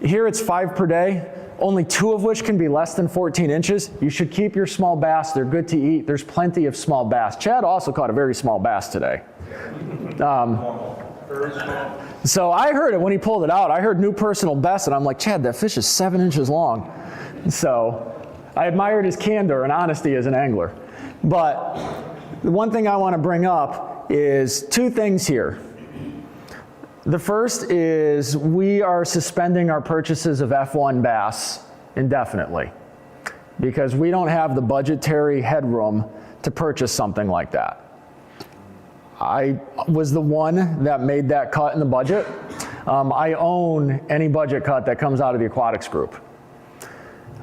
here it's 5 per day, only 2 of which can be less than 14 inches. You should keep your small bass. They're good to eat. There's plenty of small bass. Chad also caught a very small bass today. So I heard it when he pulled it out. I heard new personal best, and I'm like, Chad, that fish is 7 inches long. So I admired his candor and honesty as an angler. But the one thing I want to bring up is 2 things here. The first is we are suspending our purchases of F1 bass indefinitely because we don't have the budgetary headroom to purchase something like that. I was the one that made that cut in the budget. I own any budget cut that comes out of the aquatics group.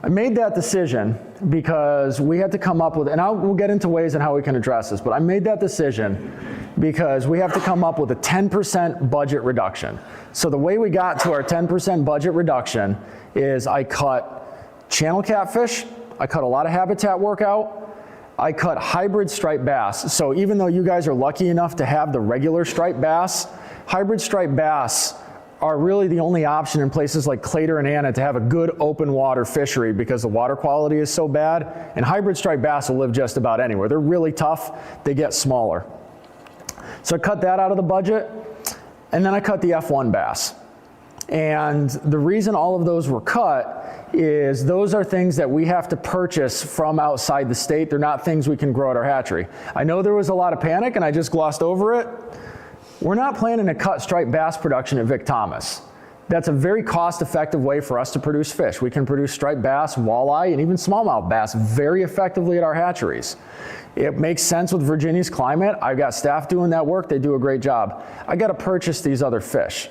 I made that decision because we had to come up with, and we'll get into ways and how we can address this, but I made that decision because we have to come up with a 10% budget reduction. So the way we got to our 10% budget reduction is I cut channel catfish, I cut a lot of habitat workout, I cut hybrid striped bass. So even though you guys are lucky enough to have the regular striped bass, hybrid striped bass are really the only option in places like Claytor and Anna to have a good open water fishery because the water quality is so bad. And hybrid striped bass will live just about anywhere. They're really tough, they get smaller. So I cut that out of the budget, and then I cut the F1 bass. And the reason all of those were cut is those are things that we have to purchase from outside the state. They're not things we can grow at our hatchery. I know there was a lot of panic, and I just glossed over it. We're not planning to cut striped bass production at Vic Thomas. That's a very cost-effective way for us to produce fish. We can produce striped bass, walleye, and even smallmouth bass very effectively at our hatcheries. It makes sense with Virginia's climate. I've got staff doing that work. They do a great job. I got to purchase these other fish.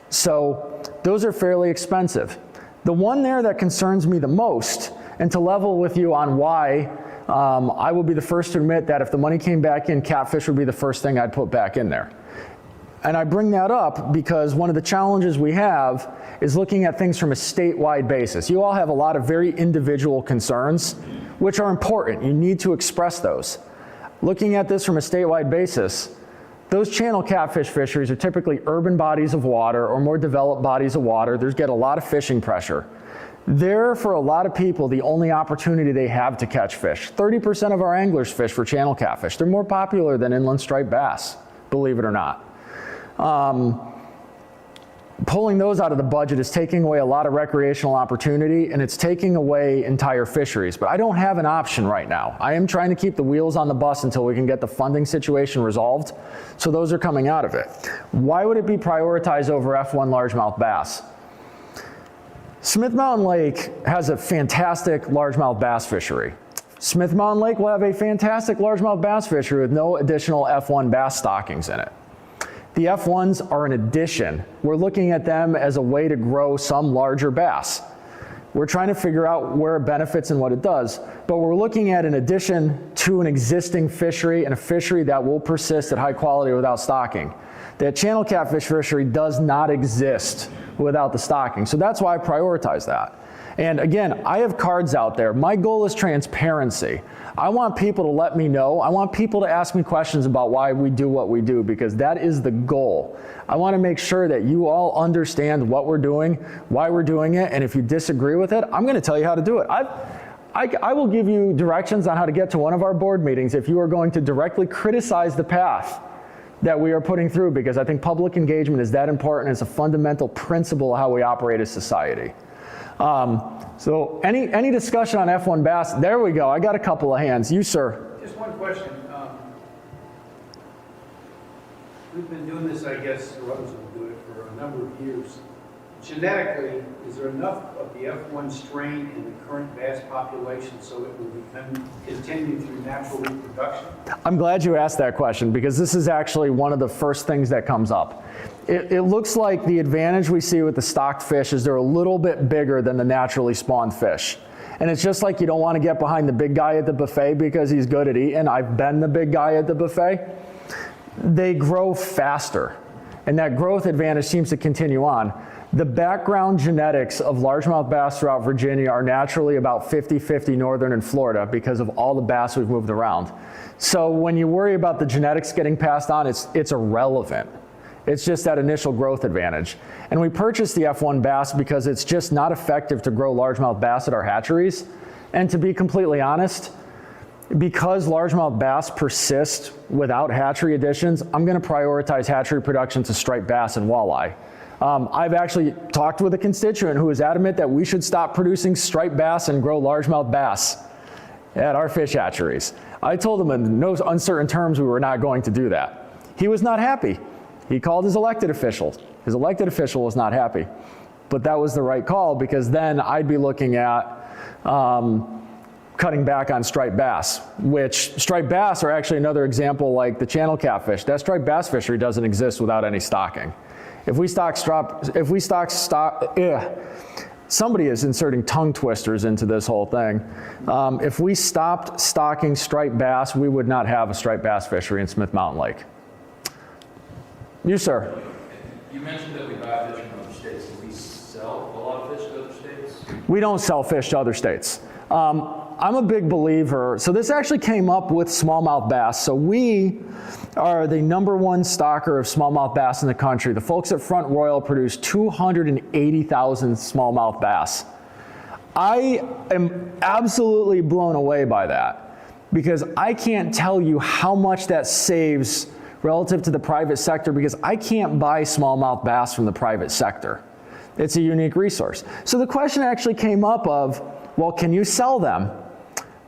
So those are fairly expensive. The one there that concerns me the most, and to level with you on why, I will be the first to admit that if the money came back in, catfish would be the first thing I'd put back in there. And I bring that up because one of the challenges we have is looking at things from a statewide basis. You all have a lot of very individual concerns, which are important. You need to express those. Looking at this from a statewide basis, those channel catfish fisheries are typically urban bodies of water or more developed bodies of water. There's get a lot of fishing pressure. They're, for a lot of people, the only opportunity they have to catch fish. 30% of our anglers fish for channel catfish. They're more popular than inland striped bass, believe it or not. Pulling those out of the budget is taking away a lot of recreational opportunity, and it's taking away entire fisheries. But I don't have an option right now. I am trying to keep the wheels on the bus until we can get the funding situation resolved. So those are coming out of it. Why would it be prioritized over F1 largemouth bass? Smith Mountain Lake has a fantastic largemouth bass fishery. Smith Mountain Lake will have a fantastic largemouth bass fishery with no additional F1 bass stockings in it. The F1s are an addition. We're looking at them as a way to grow some larger bass. We're trying to figure out where it benefits and what it does, but we're looking at an addition to an existing fishery and a fishery that will persist at high quality without stocking. That channel catfish fishery does not exist without the stocking, so that's why I prioritize that. And again, I have cards out there. My goal is transparency. I want people to let me know. I want people to ask me questions about why we do what we do, because that is the goal. I want to make sure that you all understand what we're doing, why we're doing it, and if you disagree with it, I'm going to tell you how to do it. I will give you directions on how to get to one of our board meetings if you are going to directly criticize the path that we are putting through, because I think public engagement is that important. It's a fundamental principle of how we operate as society. So any discussion on F1 bass? There we go. I got a couple of hands. You, sir. Just one question. We've been doing this, I guess, or others have been doing it for a number of years. Genetically, is there enough of the F1 strain in the current bass population so it will continue through natural reproduction? I'm glad you asked that question, because this is actually one of the first things that comes up. It looks like the advantage we see with the stocked fish is they're a little bit bigger than the naturally spawned fish. And it's just like you don't want to get behind the big guy at the buffet because he's good at eating. I've been the big guy at the buffet. They grow faster, and that growth advantage seems to continue on. The background genetics of largemouth bass throughout Virginia are naturally about 50-50 northern and Florida because of all the bass we've moved around. So when you worry about the genetics getting passed on, it's irrelevant. It's just that initial growth advantage. And we purchased the F1 bass because it's just not effective to grow largemouth bass at our hatcheries. And to be completely honest, because largemouth bass persist without hatchery additions, I'm going to prioritize hatchery production to striped bass and walleye. I've actually talked with a constituent who is adamant that we should stop producing striped bass and grow largemouth bass at our fish hatcheries. I told him in no uncertain terms we were not going to do that. He was not happy. He called his elected official. His elected official was not happy. But that was the right call, because then I'd be looking at cutting back on striped bass, which striped bass are actually another example like the channel catfish. That striped bass fishery doesn't exist without any stocking. Somebody is inserting tongue twisters into this whole thing. If we stopped stocking striped bass, we would not have a striped bass fishery in Smith Mountain Lake. You, sir. You mentioned that we buy fish from other states. Do we sell a lot of fish to other states? We don't sell fish to other states. I'm a big believer, so this actually came up with smallmouth bass. So we are the #1 stocker of smallmouth bass in the country. The folks at Front Royal produce 280,000 smallmouth bass. I am absolutely blown away by that, because I can't tell you how much that saves relative to the private sector, because I can't buy smallmouth bass from the private sector. It's a unique resource. So the question actually came up of, well, can you sell them?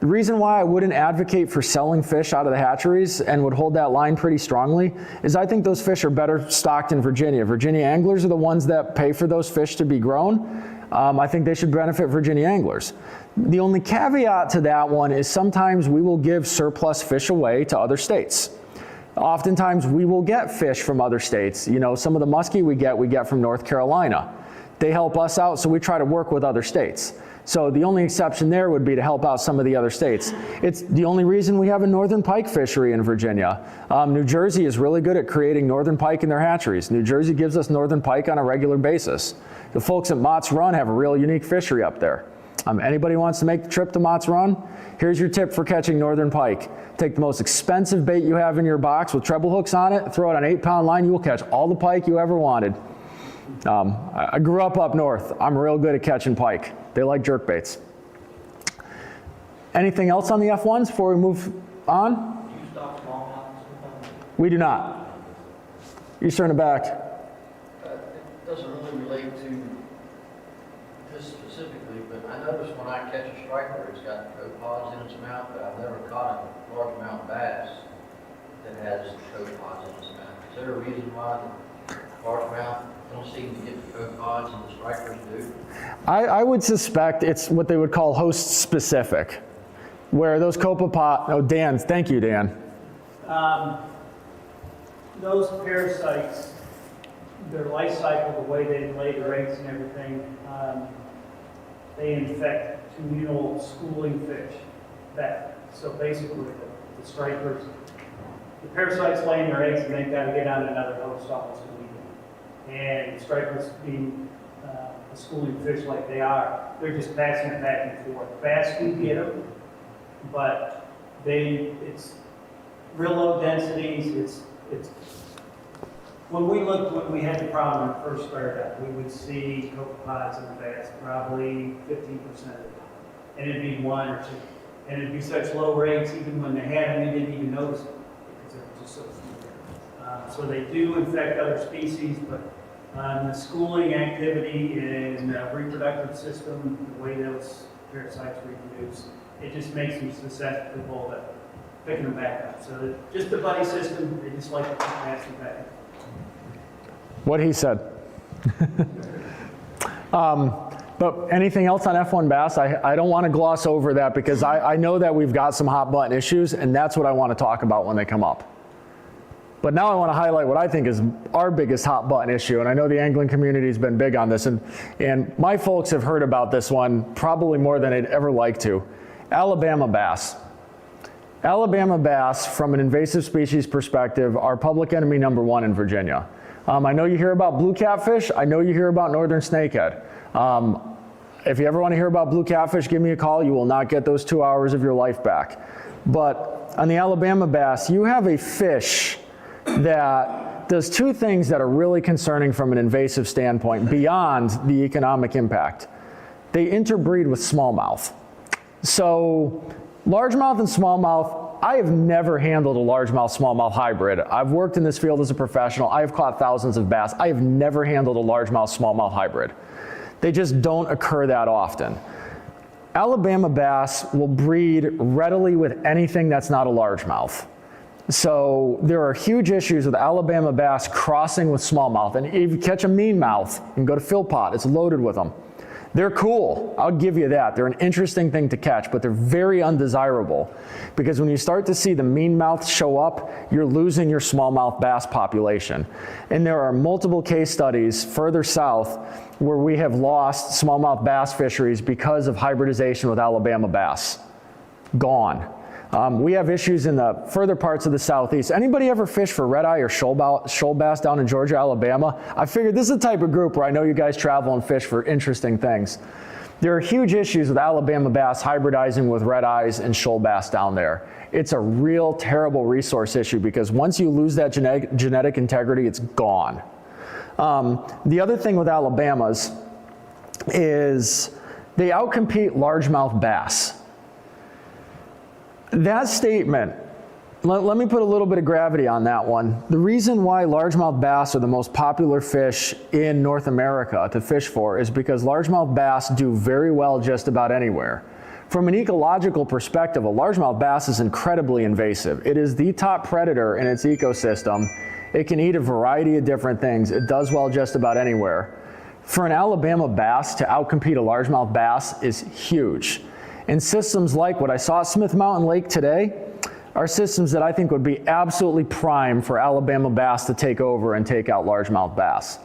The reason why I wouldn't advocate for selling fish out of the hatcheries and would hold that line pretty strongly is I think those fish are better stocked in Virginia. Virginia anglers are the ones that pay for those fish to be grown. I think they should benefit Virginia anglers. The only caveat to that one is sometimes we will give surplus fish away to other states. Oftentimes we will get fish from other states. You know, some of the muskie we get from North Carolina. They help us out, so we try to work with other states. So the only exception there would be to help out some of the other states. It's the only reason we have a northern pike fishery in Virginia. New Jersey is really good at creating northern pike in their hatcheries. New Jersey gives us northern pike on a regular basis. The folks at Mott's Run have a real unique fishery up there. Anybody wants to make the trip to Mott's Run? Here's your tip for catching northern pike. Take the most expensive bait you have in your box with treble hooks on it, throw it on an 8-pound line, you will catch all the pike you ever wanted. I grew up north. I'm real good at catching pike. They like jerk baits. Anything else on the F1s before we move on? Do you stock smallmouth? We do not. You're turning back. It doesn't really relate to this specifically, but I noticed when I catch a striper, it's got copepods in its mouth, but I've never caught a largemouth bass that has copepods in its mouth. Is there a reason why the largemouth don't seem to get the copepods and the stripers do? I would suspect it's what they would call host specific, where those copepod, oh, Dan, thank you, Dan. Those parasites, their life cycle, the way they lay their eggs and everything, they infect communal schooling fish. So basically, the stripers, the parasites laying their eggs and they've got to get on another host almost immediately. And stripers being the schooling fish like they are, they're just passing it back and forth. Bass do get them, but it's real low densities. When we had the problem when it first started out, we would see copepods in the bass, probably 15% of the time. And it'd be 1 or 2. And it'd be such low rates, even when they had them, you didn't even notice them because they were just so few. So they do infect other species, but the schooling activity and reproductive system, the way those parasites reproduce, it just makes them susceptible to picking them back up. So just the buddy system, they just like to keep passing back. What he said. But anything else on F1 bass? I don't want to gloss over that because I know that we've got some hot button issues, and that's what I want to talk about when they come up. But now I want to highlight what I think is our biggest hot button issue, and I know the angling community has been big on this, and my folks have heard about this one probably more than I'd ever like to. Alabama bass. Alabama bass, from an invasive species perspective, are public enemy number 1 in Virginia. I know you hear about blue catfish. I know you hear about northern snakehead. If you ever want to hear about blue catfish, give me a call. You will not get those 2 hours of your life back. But on the Alabama bass, you have a fish that does 2 things that are really concerning from an invasive standpoint beyond the economic impact. They interbreed with smallmouth. So largemouth and smallmouth, I have never handled a largemouth smallmouth hybrid. I've worked in this field as a professional. I have caught thousands of bass. I have never handled a largemouth smallmouth hybrid. They just don't occur that often. Alabama bass will breed readily with anything that's not a largemouth. So there are huge issues with Alabama bass crossing with smallmouth. And if you catch a meanmouth, you can go to Philpott, it's loaded with them. They're cool, I'll give you that. They're an interesting thing to catch, but they're very undesirable because when you start to see the meanmouth show up, you're losing your smallmouth bass population. And there are multiple case studies further south where we have lost smallmouth bass fisheries because of hybridization with Alabama bass. Gone. We have issues in the further parts of the southeast. Anybody ever fish for red eye or shoal bass down in Georgia, Alabama? I figured this is the type of group where I know you guys travel and fish for interesting things. There are huge issues with Alabama bass hybridizing with red eyes and shoal bass down there. It's a real terrible resource issue because once you lose that genetic integrity, it's gone. The other thing with Alabamas is they outcompete largemouth bass. That statement, let me put a little bit of gravity on that one. The reason why largemouth bass are the most popular fish in North America to fish for is because largemouth bass do very well just about anywhere. From an ecological perspective, a largemouth bass is incredibly invasive. It is the top predator in its ecosystem. It can eat a variety of different things. It does well just about anywhere. For an Alabama bass to outcompete a largemouth bass is huge. And systems like what I saw at Smith Mountain Lake today are systems that I think would be absolutely prime for Alabama bass to take over and take out largemouth bass.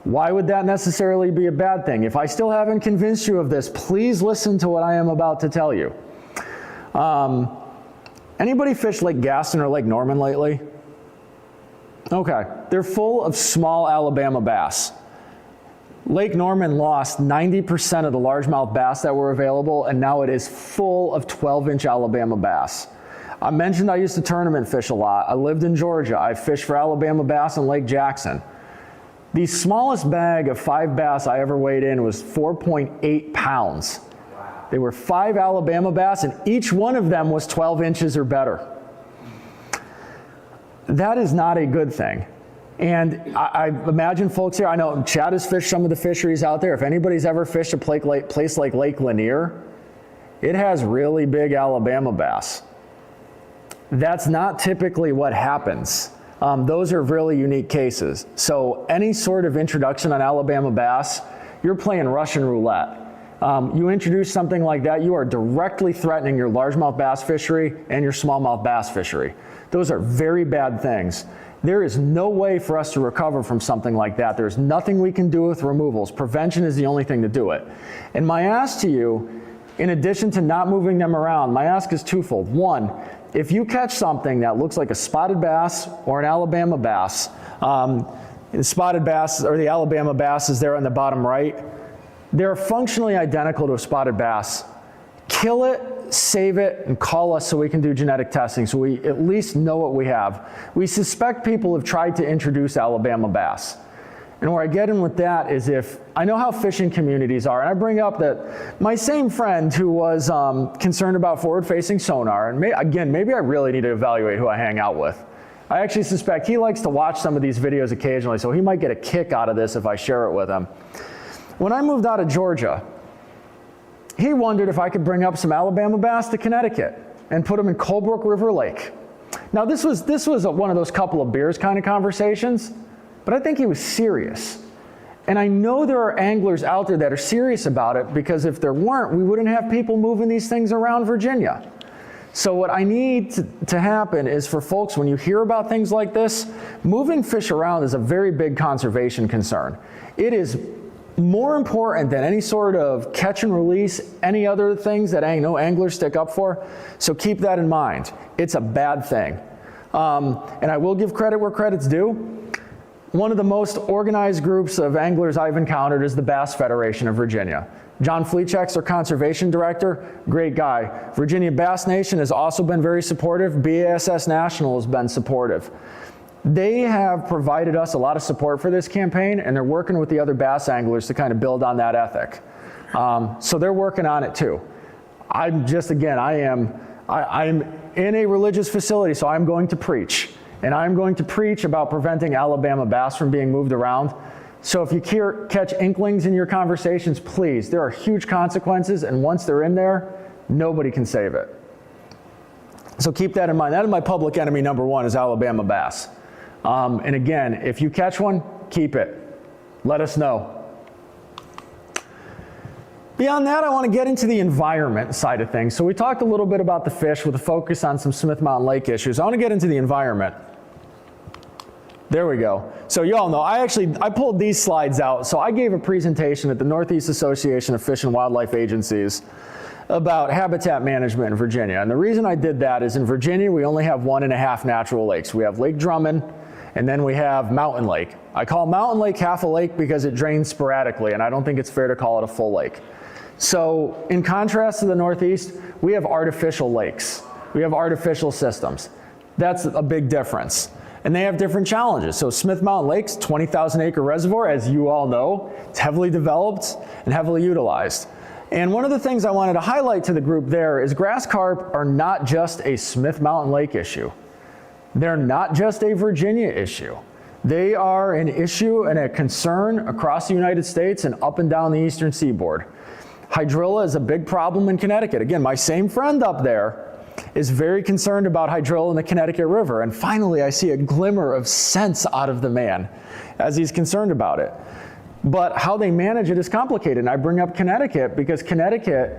Why would that necessarily be a bad thing? If I still haven't convinced you of this, please listen to what I am about to tell you. Anybody fish Lake Gaston or Lake Norman lately? Okay, they're full of small Alabama bass. Lake Norman lost 90% of the largemouth bass that were available, and now it is full of 12-inch Alabama bass. I mentioned I used to tournament fish a lot. I lived in Georgia. I fished for Alabama bass in Lake Jackson. The smallest bag of 5 bass I ever weighed in was 4.8 pounds. Wow. They were 5 Alabama bass, and each one of them was 12 inches or better. That is not a good thing. And I imagine folks here, I know Chad has fished some of the fisheries out there. If anybody's ever fished a place like Lake Lanier, it has really big Alabama bass. That's not typically what happens. Those are really unique cases. So any sort of introduction on Alabama bass, you're playing Russian roulette. You introduce something like that, you are directly threatening your largemouth bass fishery and your smallmouth bass fishery. Those are very bad things. There is no way for us to recover from something like that. There's nothing we can do with removals. Prevention is the only thing to do it. And my ask to you, in addition to not moving them around, my ask is twofold. One, if you catch something that looks like a spotted bass or an Alabama bass, the spotted bass or the Alabama bass is there on the bottom right, they're functionally identical to a spotted bass. Kill it, save it, and call us so we can do genetic testing so we at least know what we have. We suspect people have tried to introduce Alabama bass. And where I get in with that is if, I know how fishing communities are, and I bring up that my same friend who was concerned about forward-facing sonar, and maybe I really need to evaluate who I hang out with. I actually suspect he likes to watch some of these videos occasionally, so he might get a kick out of this if I share it with him. When I moved out of Georgia, he wondered if I could bring up some Alabama bass to Connecticut and put them in Colebrook River Lake. Now this was one of those couple of beers kind of conversations, but I think he was serious. And I know there are anglers out there that are serious about it, because if there weren't, we wouldn't have people moving these things around Virginia. So what I need to happen is for folks, when you hear about things like this, moving fish around is a very big conservation concern. It is more important than any sort of catch and release, any other things that I know anglers stick up for. So keep that in mind. It's a bad thing. And I will give credit where credit's due. One of the most organized groups of anglers I've encountered is the Bass Federation of Virginia. John Fleechek's their conservation director, great guy. Virginia Bass Nation has also been very supportive. BASS National has been supportive. They have provided us a lot of support for this campaign, and they're working with the other bass anglers to kind of build on that ethic. So they're working on it too. I'm in a religious facility, so I'm going to preach. And I'm going to preach about preventing Alabama bass from being moved around. So if you catch inklings in your conversations, please, there are huge consequences, and once they're in there, nobody can save it. So keep that in mind. That is my public enemy number one, is Alabama bass. And again, if you catch one, keep it. Let us know. Beyond that, I want to get into the environment side of things. So we talked a little bit about the fish with a focus on some Smith Mountain Lake issues. I want to get into the environment. There we go. So you all know, I pulled these slides out. So I gave a presentation at the Northeast Association of Fish and Wildlife Agencies about habitat management in Virginia. And the reason I did that is in Virginia, we only have 1.5 natural lakes. We have Lake Drummond, and then we have Mountain Lake. I call Mountain Lake half a lake because it drains sporadically, and I don't think it's fair to call it a full lake. So in contrast to the Northeast, we have artificial lakes. We have artificial systems. That's a big difference. And they have different challenges. So Smith Mountain Lake's 20,000 acre reservoir, as you all know, it's heavily developed and heavily utilized. And one of the things I wanted to highlight to the group there is grass carp are not just a Smith Mountain Lake issue. They're not just a Virginia issue. They are an issue and a concern across the United States and up and down the eastern seaboard. Hydrilla is a big problem in Connecticut. Again, my same friend up there is very concerned about hydrilla in the Connecticut River. And finally, I see a glimmer of sense out of the man as he's concerned about it. But how they manage it is complicated. And I bring up Connecticut because Connecticut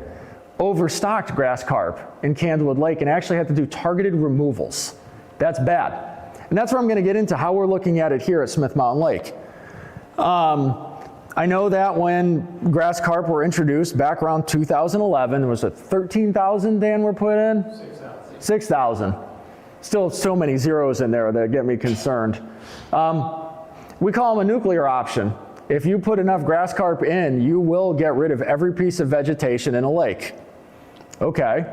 overstocked grass carp in Candlewood Lake and actually had to do targeted removals. That's bad. And that's where I'm going to get into how we're looking at it here at Smith Mountain Lake. I know that when grass carp were introduced back around 2011, there was a 13,000, Dan, were put in? 6,000. 6,000. Still so many zeros in there that get me concerned. We call them a nuclear option. If you put enough grass carp in, you will get rid of every piece of vegetation in a lake. Okay.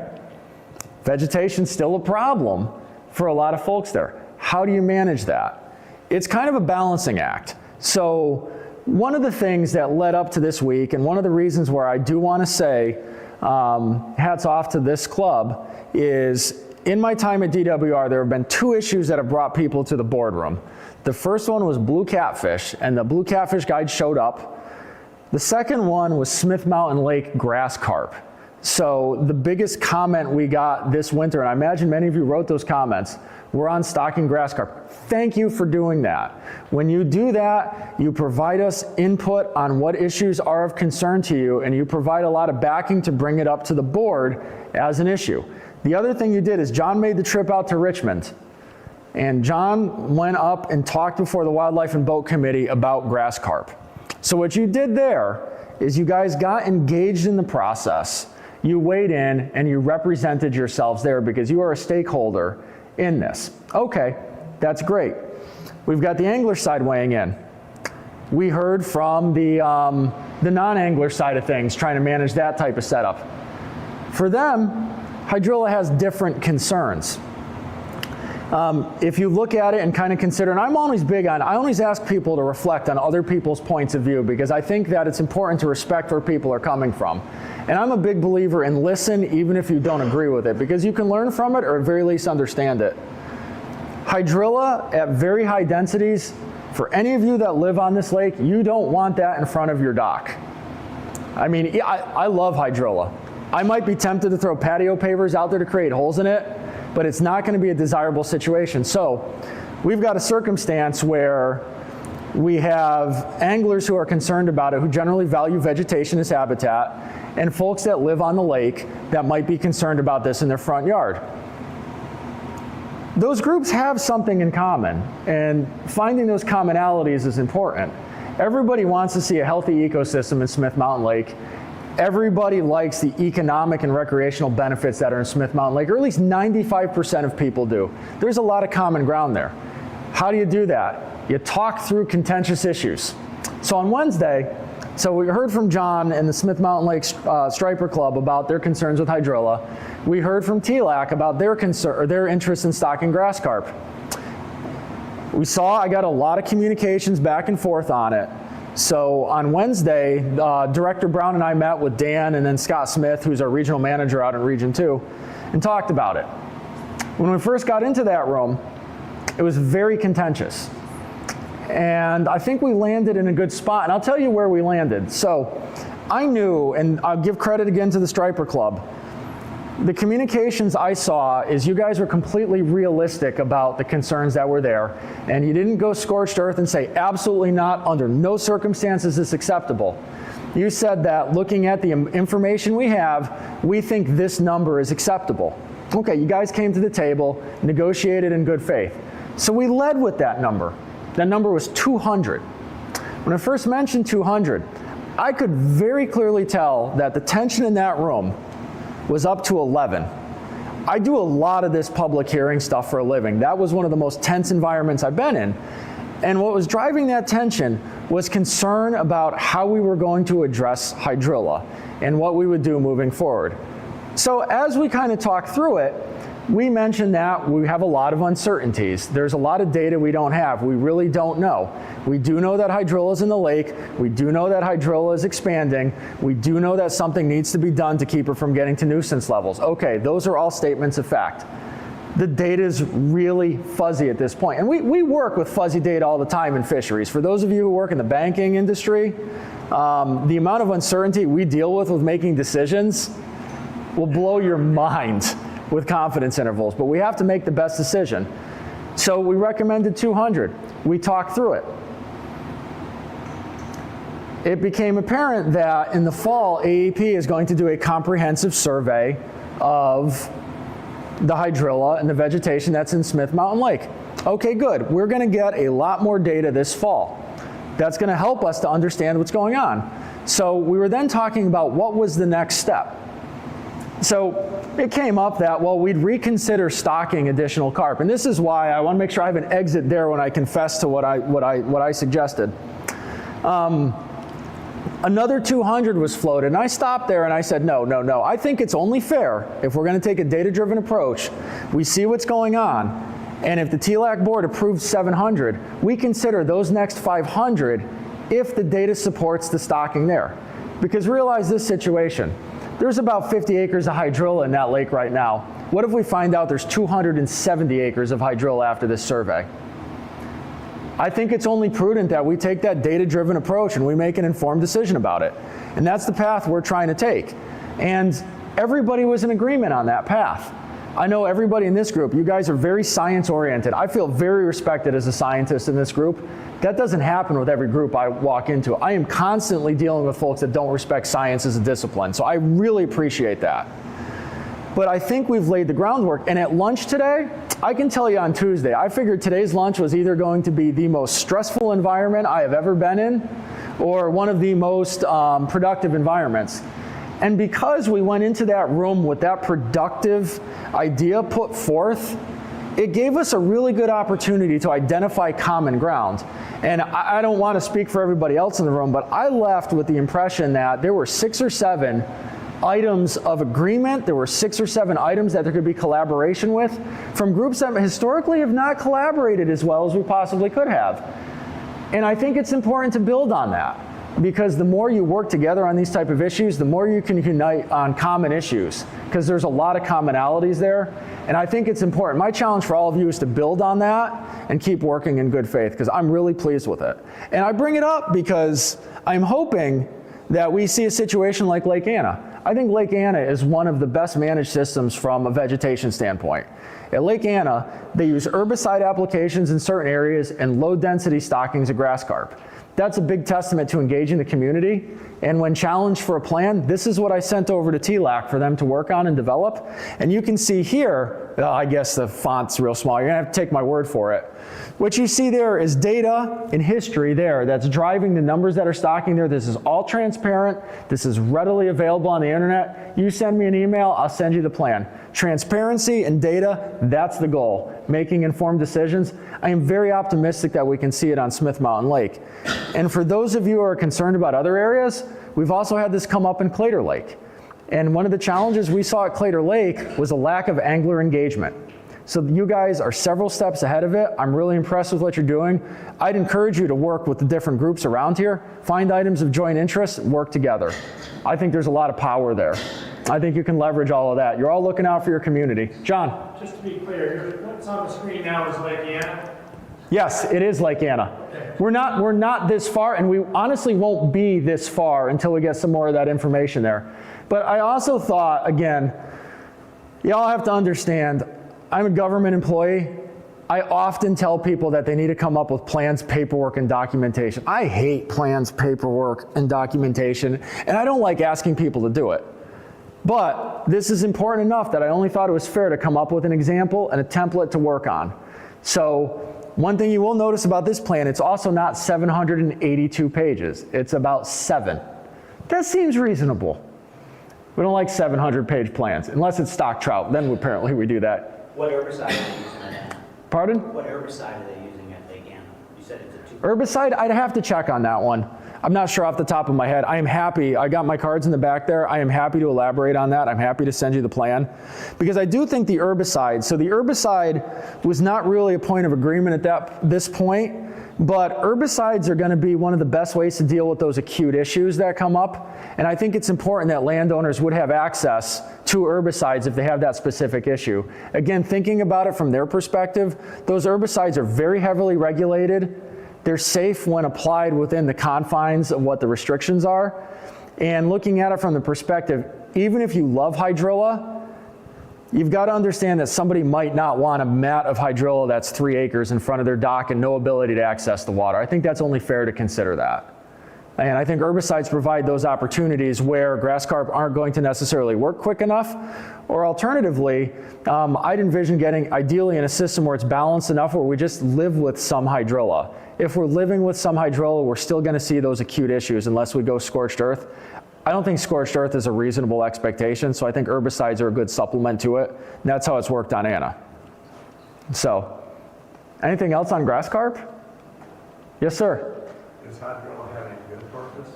Vegetation's still a problem for a lot of folks there. How do you manage that? It's kind of a balancing act. So one of the things that led up to this week, and one of the reasons where I do want to say hats off to this club, is in my time at DWR, there have been 2 issues that have brought people to the boardroom. The first one was blue catfish, and the blue catfish guide showed up. The second one was Smith Mountain Lake grass carp. So the biggest comment we got this winter, and I imagine many of you wrote those comments, were on stocking grass carp. Thank you for doing that. When you do that, you provide us input on what issues are of concern to you, and you provide a lot of backing to bring it up to the board as an issue. The other thing you did is John made the trip out to Richmond, and John went up and talked before the Wildlife and Boat Committee about grass carp. So what you did there is you guys got engaged in the process. You weighed in and you represented yourselves there because you are a stakeholder in this. Okay, that's great. We've got the angler side weighing in. We heard from the non-angler side of things, trying to manage that type of setup. For them, hydrilla has different concerns. If you look at it and kind of consider, and I'm always big on, I always ask people to reflect on other people's points of view because I think that it's important to respect where people are coming from. And I'm a big believer in listen even if you don't agree with it because you can learn from it or at very least understand it. Hydrilla at very high densities, for any of you that live on this lake, you don't want that in front of your dock. I mean, I love hydrilla. I might be tempted to throw patio pavers out there to create holes in it, but it's not going to be a desirable situation. So we've got a circumstance where we have anglers who are concerned about it, who generally value vegetation as habitat, and folks that live on the lake that might be concerned about this in their front yard. Those groups have something in common, and finding those commonalities is important. Everybody wants to see a healthy ecosystem in Smith Mountain Lake. Everybody likes the economic and recreational benefits that are in Smith Mountain Lake, or at least 95% of people do. There's a lot of common ground there. How do you do that? You talk through contentious issues. So on Wednesday, we heard from John and the Smith Mountain Lake Striper Club about their concerns with hydrilla. We heard from TLAC about their interest in stocking grass carp. I got a lot of communications back and forth on it. So on Wednesday, Director Brown and I met with Dan and then Scott Smith, who's our regional manager out in Region 2, and talked about it. When we first got into that room, it was very contentious. And I think we landed in a good spot, and I'll tell you where we landed. So I knew, and I'll give credit again to the Striper Club, the communications I saw is you guys were completely realistic about the concerns that were there, and you didn't go scorched earth and say, absolutely not, under no circumstances is acceptable. You said that looking at the information we have, we think this number is acceptable. Okay, you guys came to the table, negotiated in good faith. So we led with that number. That number was 200. When I first mentioned 200, I could very clearly tell that the tension in that room was up to 11. I do a lot of this public hearing stuff for a living. That was one of the most tense environments I've been in. And what was driving that tension was concern about how we were going to address hydrilla and what we would do moving forward. So as we kind of talked through it, we mentioned that we have a lot of uncertainties. There's a lot of data we don't have. We really don't know. We do know that hydrilla is in the lake. We do know that hydrilla is expanding. We do know that something needs to be done to keep her from getting to nuisance levels. Okay, those are all statements of fact. The data is really fuzzy at this point. And we work with fuzzy data all the time in fisheries. For those of you who work in the banking industry, the amount of uncertainty we deal with making decisions will blow your mind with confidence intervals, but we have to make the best decision. So we recommended 200. We talked through it. It became apparent that in the fall, AEP is going to do a comprehensive survey of the hydrilla and the vegetation that's in Smith Mountain Lake. Okay, good. We're going to get a lot more data this fall. That's going to help us to understand what's going on. So we were then talking about what was the next step. So it came up that, well, we'd reconsider stocking additional carp. And this is why I want to make sure I have an exit there when I confess to what I suggested. Another 200 was floated, and I stopped there and I said, no. I think it's only fair, if we're going to take a data-driven approach, we see what's going on, and if the TLAC board approved 700, we consider those next 500 if the data supports the stocking there. Because realize this situation. There's about 50 acres of hydrilla in that lake right now. What if we find out there's 270 acres of hydrilla after this survey? I think it's only prudent that we take that data-driven approach and we make an informed decision about it. And that's the path we're trying to take. And everybody was in agreement on that path. I know everybody in this group, you guys are very science-oriented. I feel very respected as a scientist in this group. That doesn't happen with every group I walk into. I am constantly dealing with folks that don't respect science as a discipline, so I really appreciate that. But I think we've laid the groundwork. And at lunch today, I can tell you on Tuesday, I figured today's lunch was either going to be the most stressful environment I have ever been in or one of the most productive environments. And because we went into that room with that productive idea put forth, it gave us a really good opportunity to identify common ground. And I don't want to speak for everybody else in the room, but I left with the impression that there were 6 or 7 items of agreement. There were 6 or 7 items that there could be collaboration with from groups that historically have not collaborated as well as we possibly could have. And I think it's important to build on that, because the more you work together on these type of issues, the more you can unite on common issues, because there's a lot of commonalities there. And I think it's important. My challenge for all of you is to build on that and keep working in good faith, because I'm really pleased with it. And I bring it up because I'm hoping that we see a situation like Lake Anna. I think Lake Anna is one of the best managed systems from a vegetation standpoint. At Lake Anna, they use herbicide applications in certain areas and low density stockings of grass carp. That's a big testament to engaging the community. And when challenged for a plan, this is what I sent over to TLAC for them to work on and develop. And you can see here, I guess the font's real small. You're gonna have to take my word for it. What you see there is data and history there that's driving the numbers that are stocking there. This is all transparent. This is readily available on the internet. You send me an email, I'll send you the plan. Transparency and data, that's the goal. Making informed decisions. I am very optimistic that we can see it on Smith Mountain Lake. And for those of you who are concerned about other areas, we've also had this come up in Clater Lake. And one of the challenges we saw at Clater Lake was a lack of angler engagement. So you guys are several steps ahead of it. I'm really impressed with what you're doing. I'd encourage you to work with the different groups around here, find items of joint interest, work together. I think there's a lot of power there. I think you can leverage all of that. You're all looking out for your community. John? Just to be clear, what's on the screen now is Lake Anna? Yes, it is Lake Anna. Okay. We're not this far, and we honestly won't be this far until we get some more of that information there. But I also thought, again, y'all have to understand, I'm a government employee. I often tell people that they need to come up with plans, paperwork, and documentation. I hate plans, paperwork, and documentation, and I don't like asking people to do it. But this is important enough that I only thought it was fair to come up with an example and a template to work on. So one thing you will notice about this plan, it's also not 782 pages. It's about 7. That seems reasonable. We don't like 700-page plans, unless it's stock trout. Then apparently we do that. What herbicide are they using at Anna? Pardon? What herbicide are they using at Lake Anna? You said it's a 2. Herbicide, I'd have to check on that one. I'm not sure off the top of my head. I am happy, I got my cards in the back there. I am happy to elaborate on that. I'm happy to send you the plan. Because I do think the herbicide, so the herbicide was not really a point of agreement at this point, but herbicides are gonna be one of the best ways to deal with those acute issues that come up. And I think it's important that landowners would have access to herbicides if they have that specific issue. Again, thinking about it from their perspective, those herbicides are very heavily regulated. They're safe when applied within the confines of what the restrictions are. And looking at it from the perspective, even if you love hydrilla, you've got to understand that somebody might not want a mat of hydrilla that's 3 acres in front of their dock and no ability to access the water. I think that's only fair to consider that. And I think herbicides provide those opportunities where grass carp aren't going to necessarily work quick enough. Or alternatively, I'd envision getting ideally in a system where it's balanced enough where we just live with some hydrilla. If we're living with some hydrilla, we're still going to see those acute issues unless we go scorched earth. I don't think scorched earth is a reasonable expectation, so I think herbicides are a good supplement to it. And that's how it's worked on Anna. So, anything else on grass carp? Yes, sir. Does hydrilla have any good purpose?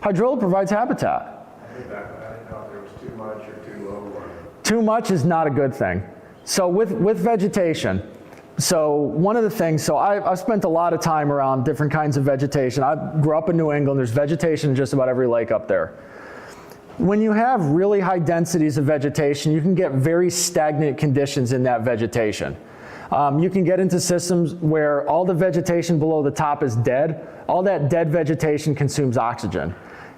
Hydrilla provides habitat. I didn't know if there was too much or too low. Or... Too much is not a good thing. So with vegetation, so one of the things, so I've spent a lot of time around different kinds of vegetation. I grew up in New England. There's vegetation in just about every lake up there. When you have really high densities of vegetation, you can get very stagnant conditions in that vegetation. You can get into systems where all the vegetation below the top is dead. All that dead vegetation consumes oxygen.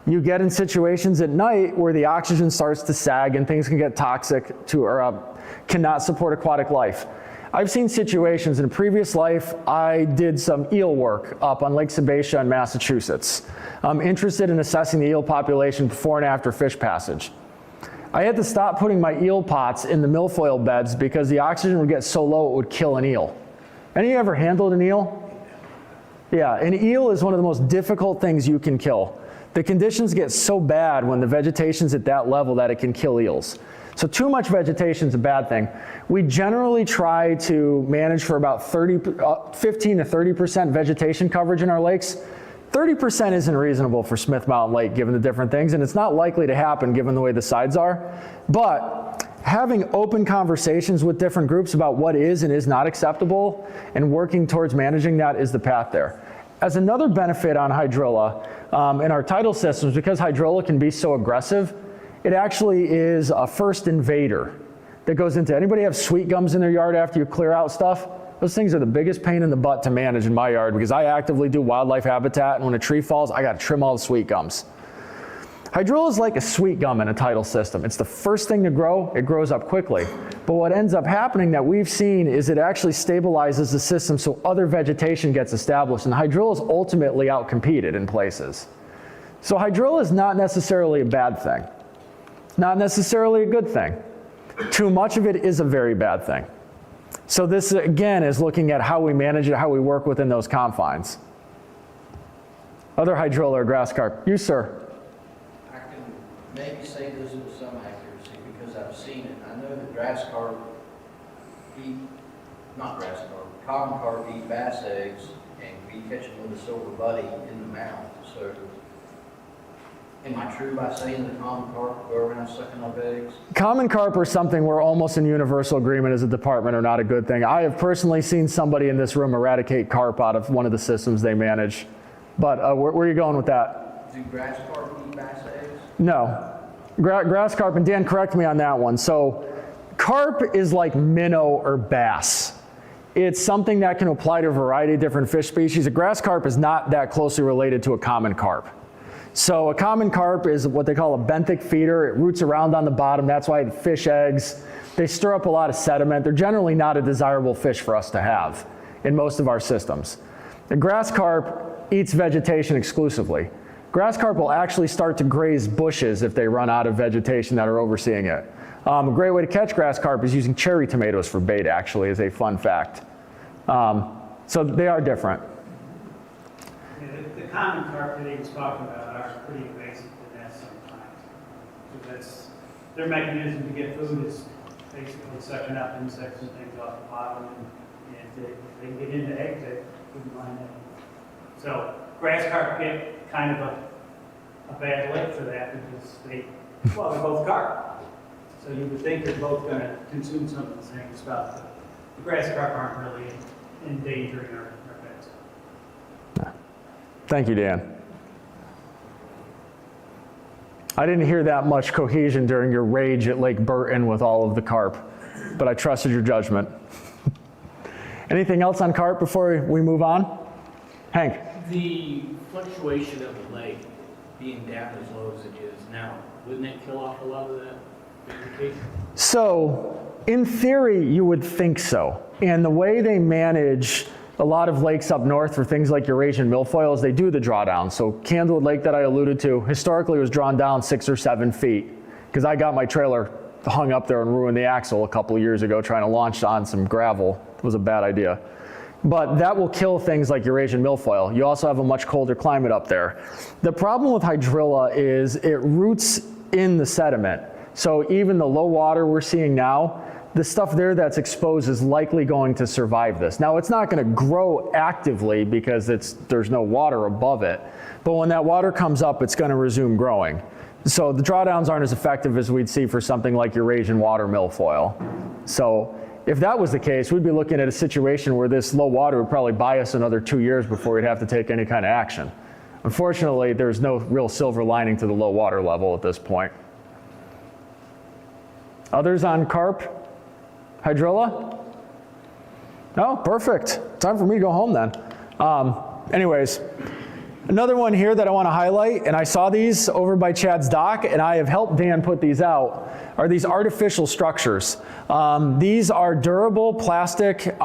You get in situations at night where the oxygen starts to sag and things can get toxic to, or cannot support aquatic life. I've seen situations in a previous life. I did some eel work up on Lake Sebastian in Massachusetts. I'm interested in assessing the eel population before and after fish passage. I had to stop putting my eel pots in the milfoil beds because the oxygen would get so low it would kill an eel. Any of you ever handled an eel? Yeah, an eel is one of the most difficult things you can kill. The conditions get so bad when the vegetation's at that level that it can kill eels. So too much vegetation is a bad thing. We generally try to manage for about 15 to 30% vegetation coverage in our lakes. 30% isn't reasonable for Smith Mountain Lake given the different things, and it's not likely to happen given the way the sides are. But having open conversations with different groups about what is and is not acceptable and working towards managing that is the path there. As another benefit on hydrilla in our tidal systems, because hydrilla can be so aggressive, it actually is a first invader that goes into, anybody have sweet gums in their yard after you clear out stuff? Those things are the biggest pain in the butt to manage in my yard because I actively do wildlife habitat, and when a tree falls, I got to trim all the sweet gums. Hydrilla is like a sweet gum in a tidal system. It's the first thing to grow. It grows up quickly. But what ends up happening that we've seen is it actually stabilizes the system so other vegetation gets established, and hydrilla is ultimately outcompeted in places. So hydrilla is not necessarily a bad thing. Not necessarily a good thing. Too much of it is a very bad thing. So this, again, is looking at how we manage it, how we work within those confines. Other hydrilla or grass carp. You, sir. I can maybe say this with some accuracy because I've seen it. I know that grass carp eat, not grass carp, common carp eat bass eggs, and we catch them with a silver buddy in the mouth. So am I true by saying the common carp go around sucking up eggs? Common carp are something we're almost in universal agreement as a department are not a good thing. I have personally seen somebody in this room eradicate carp out of one of the systems they manage. But where are you going with that? Do grass carp eat bass eggs? No. Grass carp, and Dan, correct me on that one. So carp is like minnow or bass. It's something that can apply to a variety of different fish species. A grass carp is not that closely related to a common carp. So a common carp is what they call a benthic feeder. It roots around on the bottom. That's why it fish eggs. They stir up a lot of sediment. They're generally not a desirable fish for us to have in most of our systems. The grass carp eats vegetation exclusively. Grass carp will actually start to graze bushes if they run out of vegetation that are overseeing it. A great way to catch grass carp is using cherry tomatoes for bait, actually, is a fun fact. So they are different. Yeah, the common carp that he was talking about are pretty invasive to nest sometimes. So that's, their mechanism to get food is basically sucking up insects and things off the bottom, and if they get into eggs, they wouldn't mind that. So grass carp get kind of a bad lick for that because they're both carp. So you would think they're both going to consume some of the same stuff, but the grass carp aren't really endangering our pets. Thank you, Dan. I didn't hear that much cohesion during your rage at Lake Burton with all of the carp, but I trusted your judgment. Anything else on carp before we move on? Hank. The fluctuation of the lake being down as low as it is now, wouldn't it kill off a lot of that vegetation? So, in theory, you would think so. And the way they manage a lot of lakes up north for things like Eurasian milfoils, they do the drawdown. So Candlewood Lake that I alluded to historically was drawn down 6 or 7 feet because I got my trailer hung up there and ruined the axle a couple of years ago trying to launch on some gravel. It was a bad idea. But that will kill things like Eurasian milfoil. You also have a much colder climate up there. The problem with hydrilla is it roots in the sediment. So even the low water we're seeing now, the stuff there that's exposed is likely going to survive this. Now it's not going to grow actively because there's no water above it. But when that water comes up, it's going to resume growing. So the drawdowns aren't as effective as we'd see for something like Eurasian water milfoil. So if that was the case, we'd be looking at a situation where this low water would probably buy us another 2 years before we'd have to take any kind of action. Unfortunately, there's no real silver lining to the low water level at this point. Others on carp? Hydrilla? No, perfect. Time for me to go home then. Anyways, another one here that I want to highlight, and I saw these over by Chad's dock, and I have helped Dan put these out, are these artificial structures. These are durable plastic,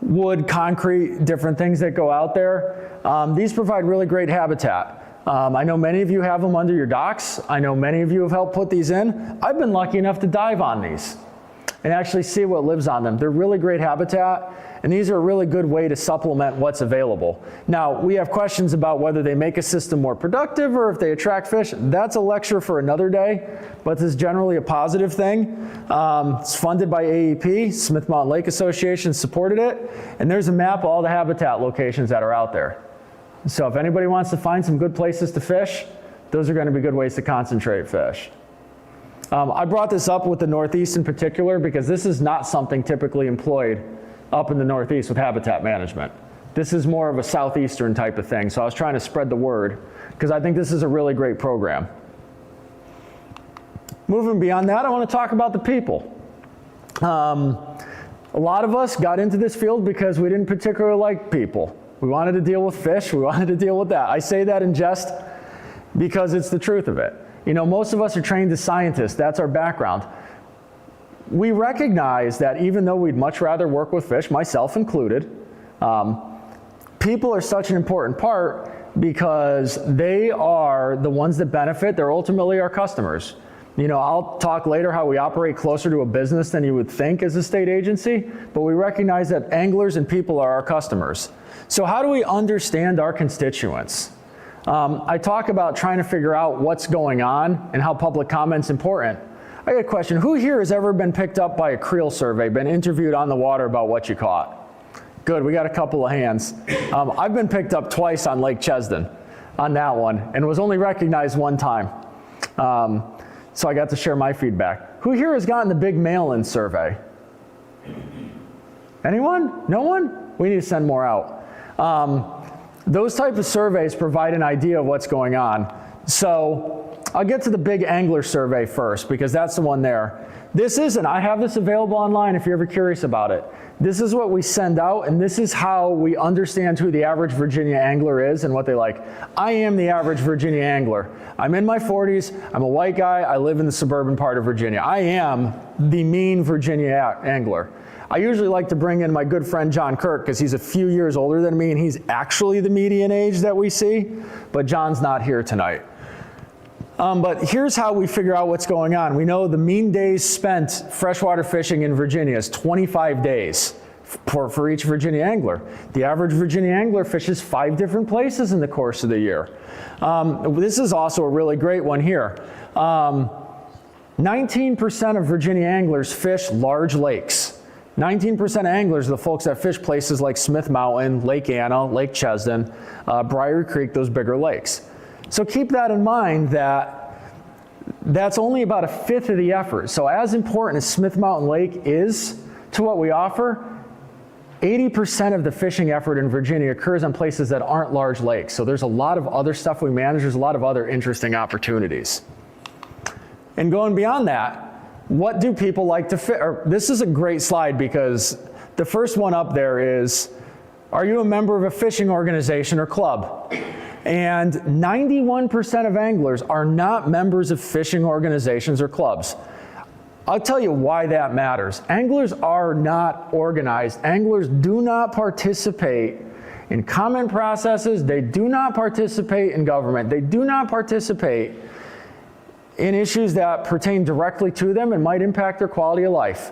wood, concrete, different things that go out there. These provide really great habitat. I know many of you have them under your docks. I know many of you have helped put these in. I've been lucky enough to dive on these and actually see what lives on them. They're really great habitat, and these are a really good way to supplement what's available. Now, we have questions about whether they make a system more productive or if they attract fish. That's a lecture for another day, but this is generally a positive thing. It's funded by AEP, Smith Mountain Lake Association supported it, and there's a map of all the habitat locations that are out there. So if anybody wants to find some good places to fish, those are going to be good ways to concentrate fish. I brought this up with the Northeast in particular because this is not something typically employed up in the Northeast with habitat management. This is more of a Southeastern type of thing, so I was trying to spread the word because I think this is a really great program. Moving beyond that, I want to talk about the people. A lot of us got into this field because we didn't particularly like people. We wanted to deal with fish, we wanted to deal with that. I say that in jest because it's the truth of it. You know, most of us are trained as scientists, that's our background. We recognize that even though we'd much rather work with fish, myself included, people are such an important part because they are the ones that benefit, they're ultimately our customers. You know, I'll talk later how we operate closer to a business than you would think as a state agency, but we recognize that anglers and people are our customers. So how do we understand our constituents? I talk about trying to figure out what's going on and how public comment's important. I got a question. Who here has ever been picked up by a creel survey, been interviewed on the water about what you caught? Good, we got a couple of hands. I've been picked up twice on Lake Chesden on that one and was only recognized one time. So I got to share my feedback. Who here has gotten the big mail-in survey? Anyone? No one? We need to send more out. Those type of surveys provide an idea of what's going on. So I'll get to the big angler survey first because that's the one there. I have this available online if you're ever curious about it. This is what we send out, and this is how we understand who the average Virginia angler is and what they like. I am the average Virginia angler. I'm in my 40s, I'm a white guy, I live in the suburban part of Virginia. I am the mean Virginia angler. I usually like to bring in my good friend John Kirk because he's a few years older than me and he's actually the median age that we see, but John's not here tonight. But here's how we figure out what's going on. We know the mean days spent freshwater fishing in Virginia is 25 days for each Virginia angler. The average Virginia angler fishes 5 different places in the course of the year. This is also a really great one here. 19% of Virginia anglers fish large lakes. 19% of anglers are the folks that fish places like Smith Mountain, Lake Anna, Lake Chesden, Briar Creek, those bigger lakes. So keep that in mind that that's only about 1/5 of the effort. So as important as Smith Mountain Lake is to what we offer, 80% of the fishing effort in Virginia occurs on places that aren't large lakes. So there's a lot of other stuff we manage, there's a lot of other interesting opportunities. And going beyond that, what do people like to fish? This is a great slide because the first one up there is, are you a member of a fishing organization or club? And 91% of anglers are not members of fishing organizations or clubs. I'll tell you why that matters. Anglers are not organized. Anglers do not participate in comment processes. They do not participate in government. They do not participate in issues that pertain directly to them and might impact their quality of life.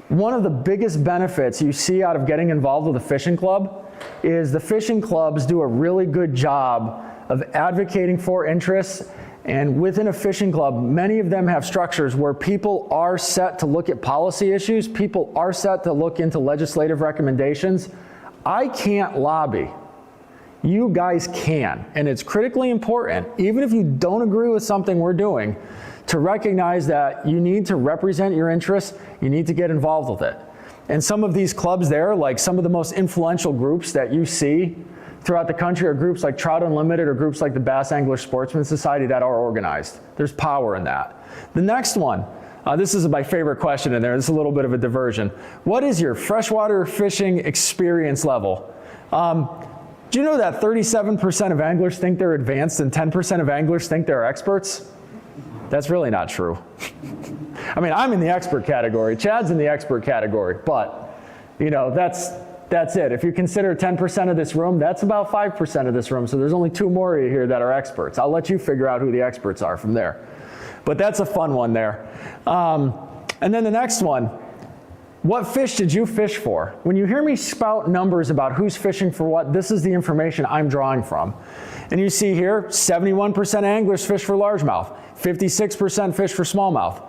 One of the biggest benefits you see out of getting involved with a fishing club is the fishing clubs do a really good job of advocating for interests. And within a fishing club, many of them have structures where people are set to look at policy issues, people are set to look into legislative recommendations. I can't lobby. You guys can, and it's critically important, even if you don't agree with something we're doing, to recognize that you need to represent your interests, you need to get involved with it. And some of these clubs there, like some of the most influential groups that you see throughout the country are groups like Trout Unlimited or groups like the Bass Angler Sportsman Society that are organized. There's power in that. The next one, this is my favorite question in there. This is a little bit of a diversion. What is your freshwater fishing experience level? Do you know that 37% of anglers think they're advanced and 10% of anglers think they're experts? That's really not true. I mean, I'm in the expert category. Chad's in the expert category, but you know, that's it. If you consider 10% of this room, that's about 5% of this room. So there's only 2 more here that are experts. I'll let you figure out who the experts are from there. But that's a fun one there. And then the next one, what fish did you fish for? When you hear me spout numbers about who's fishing for what, this is the information I'm drawing from. And you see here, 71% anglers fish for largemouth, 56% fish for smallmouth,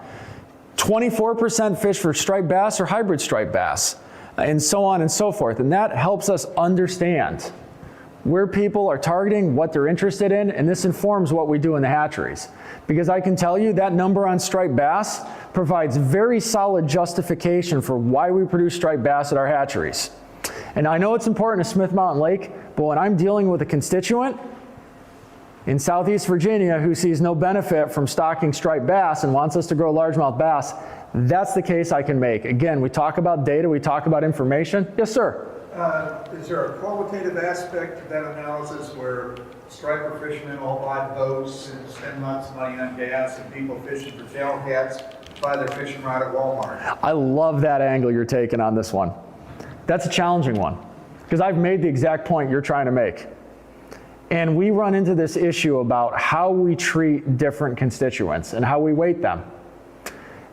24% fish for striped bass or hybrid striped bass, and so on and so forth. And that helps us understand where people are targeting, what they're interested in, and this informs what we do in the hatcheries. Because I can tell you that number on striped bass provides very solid justification for why we produce striped bass at our hatcheries. And I know it's important to Smith Mountain Lake, but when I'm dealing with a constituent in Southeast Virginia who sees no benefit from stocking striped bass and wants us to grow largemouth bass, that's the case I can make. Again, we talk about data, we talk about information. Yes, sir. Is there a qualitative aspect to that analysis where striper fishermen all buy boats and spend lots of money on gas, and people fishing for tail cats buy their fishing rod at Walmart? I love that angle you're taking on this one. That's a challenging one, because I've made the exact point you're trying to make. And we run into this issue about how we treat different constituents and how we weight them.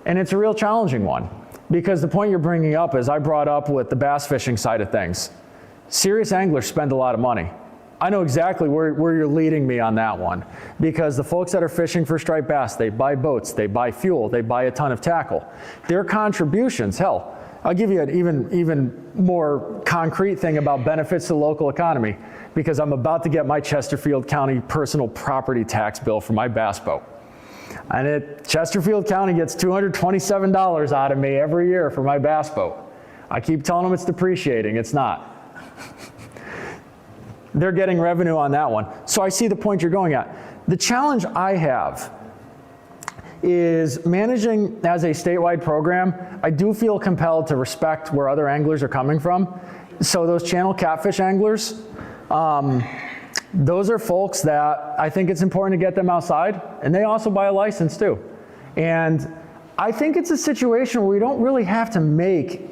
And it's a real challenging one, because the point you're bringing up is I brought up with the bass fishing side of things. Serious anglers spend a lot of money. I know exactly where you're leading me on that one, because the folks that are fishing for striped bass, they buy boats, they buy fuel, they buy a ton of tackle. Their contributions, hell, I'll give you an even more concrete thing about benefits to the local economy, because I'm about to get my Chesterfield County personal property tax bill for my bass boat. And Chesterfield County gets $227 out of me every year for my bass boat. I keep telling them it's depreciating. It's not. They're getting revenue on that one. So I see the point you're going at. The challenge I have is managing as a statewide program. I do feel compelled to respect where other anglers are coming from. So those channel catfish anglers, those are folks that I think it's important to get them outside, and they also buy a license too. And I think it's a situation where we don't really have to make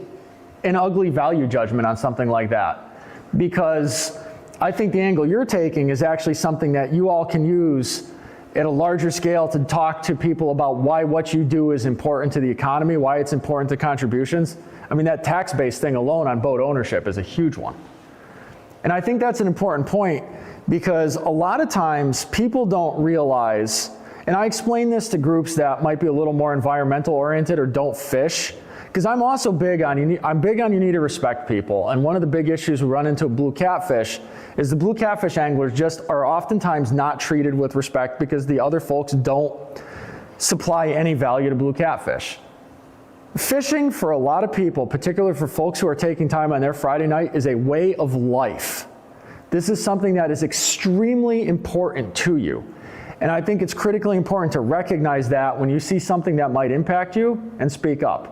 an ugly value judgment on something like that, because I think the angle you're taking is actually something that you all can use at a larger scale to talk to people about why what you do is important to the economy, why it's important to contributions. I mean, that tax-based thing alone on boat ownership is a huge one. And I think that's an important point, because a lot of times people don't realize, and I explain this to groups that might be a little more environmental oriented or don't fish, because I'm also big on you need to respect people. And one of the big issues we run into with blue catfish is the blue catfish anglers just are oftentimes not treated with respect because the other folks don't supply any value to blue catfish. Fishing for a lot of people, particularly for folks who are taking time on their Friday night, is a way of life. This is something that is extremely important to you. And I think it's critically important to recognize that when you see something that might impact you and speak up.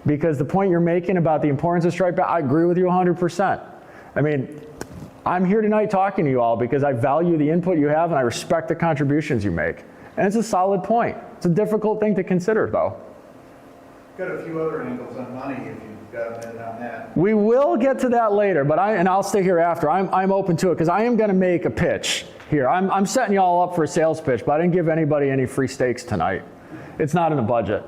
Because the point you're making about the importance of striped bass, I agree with you 100%. I mean, I'm here tonight talking to you all because I value the input you have and I respect the contributions you make. And it's a solid point. It's a difficult thing to consider though. got a few other angles on money if you've got a minute on that. We will get to that later, but I'll stay here after. I'm open to it because I am going to make a pitch here. I'm setting y'all up for a sales pitch, but I didn't give anybody any free steaks tonight. It's not in the budget.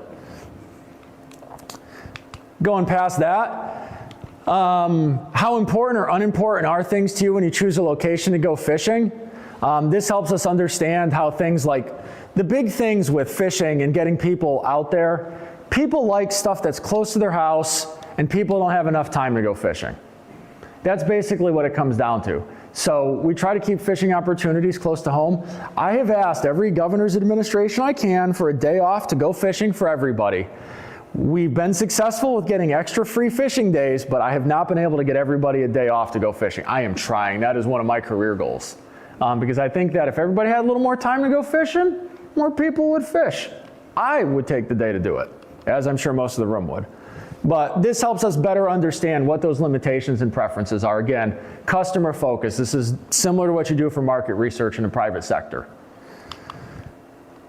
Going past that, how important or unimportant are things to you when you choose a location to go fishing? This helps us understand how things like the big things with fishing and getting people out there. People like stuff that's close to their house, and people don't have enough time to go fishing. That's basically what it comes down to. So we try to keep fishing opportunities close to home. I have asked every governor's administration I can for a day off to go fishing for everybody. We've been successful with getting extra free fishing days, but I have not been able to get everybody a day off to go fishing. I am trying. That is one of my career goals. Because I think that if everybody had a little more time to go fishing, more people would fish. I would take the day to do it, as I'm sure most of the room would. But this helps us better understand what those limitations and preferences are. Again, customer focus. This is similar to what you do for market research in the private sector.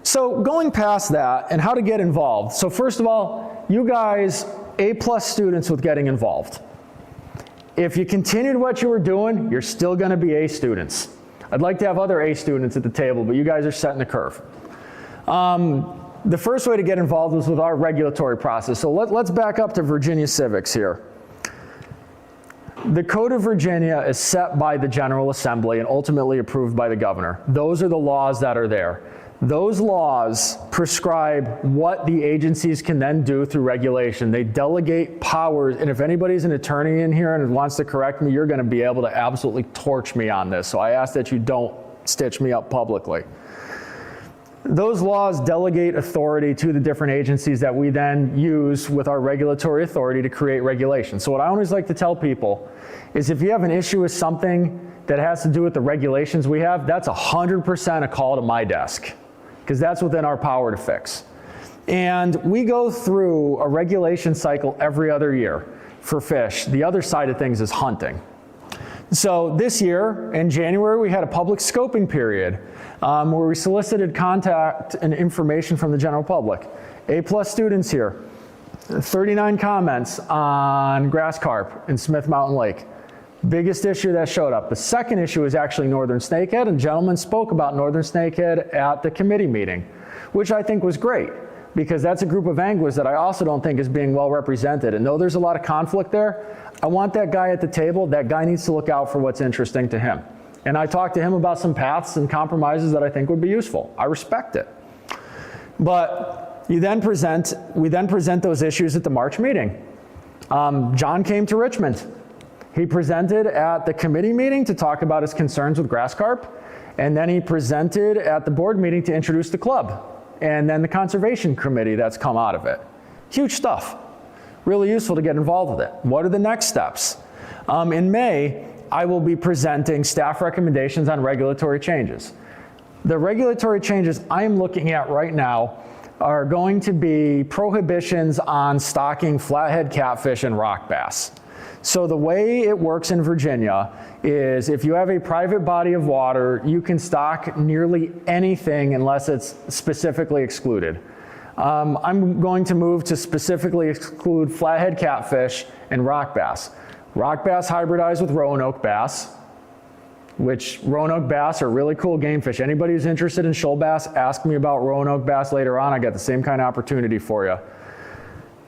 So going past that and how to get involved. So first of all, you guys, A+ students with getting involved. If you continued what you were doing, you're still going to be A students. I'd like to have other A students at the table, but you guys are setting the curve. The first way to get involved was with our regulatory process. So let's back up to Virginia civics here. The Code of Virginia is set by the General Assembly and ultimately approved by the governor. Those are the laws that are there. Those laws prescribe what the agencies can then do through regulation. They delegate powers, and if anybody's an attorney in here and wants to correct me, you're going to be able to absolutely torch me on this. So I ask that you don't stitch me up publicly. Those laws delegate authority to the different agencies that we then use with our regulatory authority to create regulation. So what I always like to tell people is if you have an issue with something that has to do with the regulations we have, that's 100% a call to my desk, because that's within our power to fix. And we go through a regulation cycle every other year for fish. The other side of things is hunting. So this year, in January, we had a public scoping period where we solicited contact and information from the general public. A+ students here, 39 comments on grass carp in Smith Mountain Lake. Biggest issue that showed up. The second issue is actually northern snakehead, and a gentleman spoke about northern snakehead at the committee meeting, which I think was great, because that's a group of anglers that I also don't think is being well represented. And though there's a lot of conflict there, I want that guy at the table. That guy needs to look out for what's interesting to him. And I talked to him about some paths and compromises that I think would be useful. I respect it. But we then present those issues at the March meeting. John came to Richmond. He presented at the committee meeting to talk about his concerns with grass carp, and then he presented at the board meeting to introduce the club, and then the conservation committee that's come out of it. Huge stuff. Really useful to get involved with it. What are the next steps? In May, I will be presenting staff recommendations on regulatory changes. The regulatory changes I'm looking at right now are going to be prohibitions on stocking flathead catfish and rock bass. So the way it works in Virginia is if you have a private body of water, you can stock nearly anything unless it's specifically excluded. I'm going to move to specifically exclude flathead catfish and rock bass. Rock bass hybridize with Roanoke bass, which Roanoke bass are really cool game fish. Anybody who's interested in shoal bass, ask me about Roanoke bass later on. I got the same kind of opportunity for you.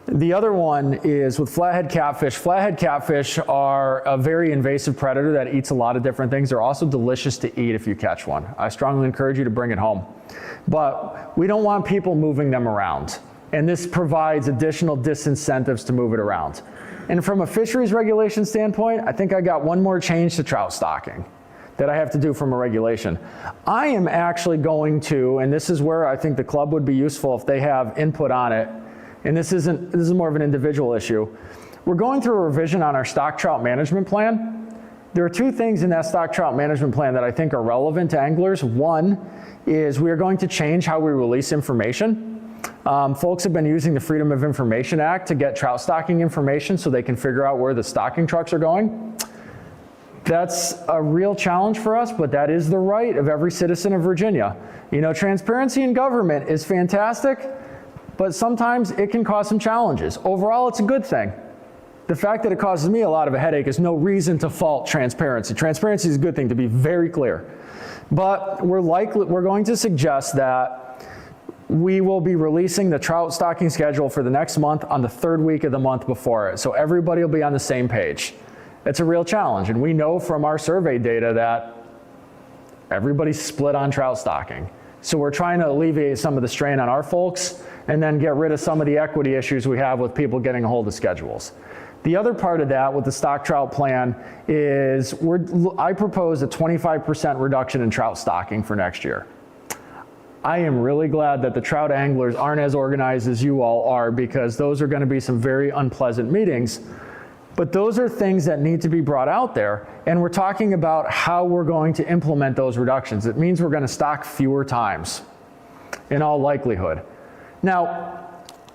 The other one is with flathead catfish. Flathead catfish are a very invasive predator that eats a lot of different things. They're also delicious to eat if you catch one. I strongly encourage you to bring it home. But we don't want people moving them around. And this provides additional disincentives to move it around. And from a fisheries regulation standpoint, I think I got one more change to trout stocking that I have to do from a regulation. I am actually going to, and this is where I think the club would be useful if they have input on it, and this is more of an individual issue. We're going through a revision on our stock trout management plan. There are two things in that stock trout management plan that I think are relevant to anglers. One is we are going to change how we release information. Folks have been using the Freedom of Information Act to get trout stocking information so they can figure out where the stocking trucks are going. That's a real challenge for us, but that is the right of every citizen of Virginia. You know, transparency in government is fantastic, but sometimes it can cause some challenges. Overall, it's a good thing. The fact that it causes me a lot of a headache is no reason to fault transparency. Transparency is a good thing, to be very clear. But we're going to suggest that we will be releasing the trout stocking schedule for the next month on the third week of the month before it. So everybody will be on the same page. It's a real challenge. And we know from our survey data that everybody's split on trout stocking. So we're trying to alleviate some of the strain on our folks and then get rid of some of the equity issues we have with people getting a hold of schedules. The other part of that with the stock trout plan is I propose a 25% reduction in trout stocking for next year. I am really glad that the trout anglers aren't as organized as you all are, because those are going to be some very unpleasant meetings. But those are things that need to be brought out there, and we're talking about how we're going to implement those reductions. It means we're going to stock fewer times, in all likelihood. Now,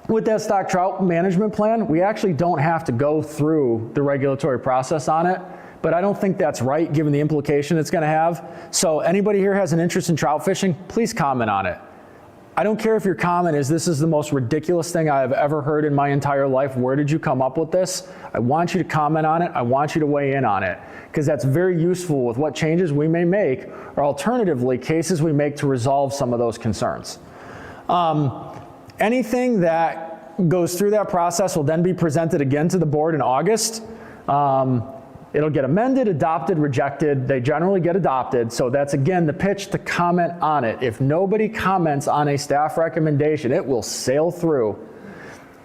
with that stock trout management plan, we actually don't have to go through the regulatory process on it, but I don't think that's right given the implication it's going to have. So anybody here has an interest in trout fishing, please comment on it. I don't care if your comment is, this is the most ridiculous thing I have ever heard in my entire life. Where did you come up with this? I want you to comment on it. I want you to weigh in on it, because that's very useful with what changes we may make, or alternatively, cases we make to resolve some of those concerns. Anything that goes through that process will then be presented again to the board in August. It'll get amended, adopted, rejected. They generally get adopted. So that's, again, the pitch to comment on it. If nobody comments on a staff recommendation, it will sail through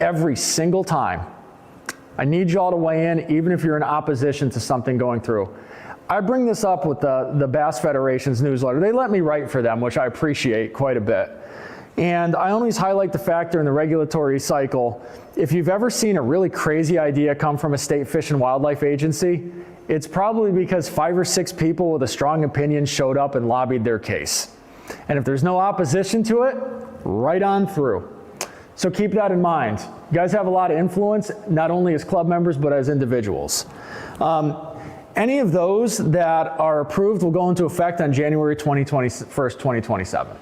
every single time. I need you all to weigh in, even if you're in opposition to something going through. I bring this up with the Bass Federation's newsletter. They let me write for them, which I appreciate quite a bit. And I always highlight the fact during the regulatory cycle, if you've ever seen a really crazy idea come from a state fish and wildlife agency, it's probably because 5 or 6 people with a strong opinion showed up and lobbied their case. And if there's no opposition to it, right on through. So keep that in mind. You guys have a lot of influence, not only as club members, but as individuals. Any of those that are approved will go into effect on January 21st, 2027.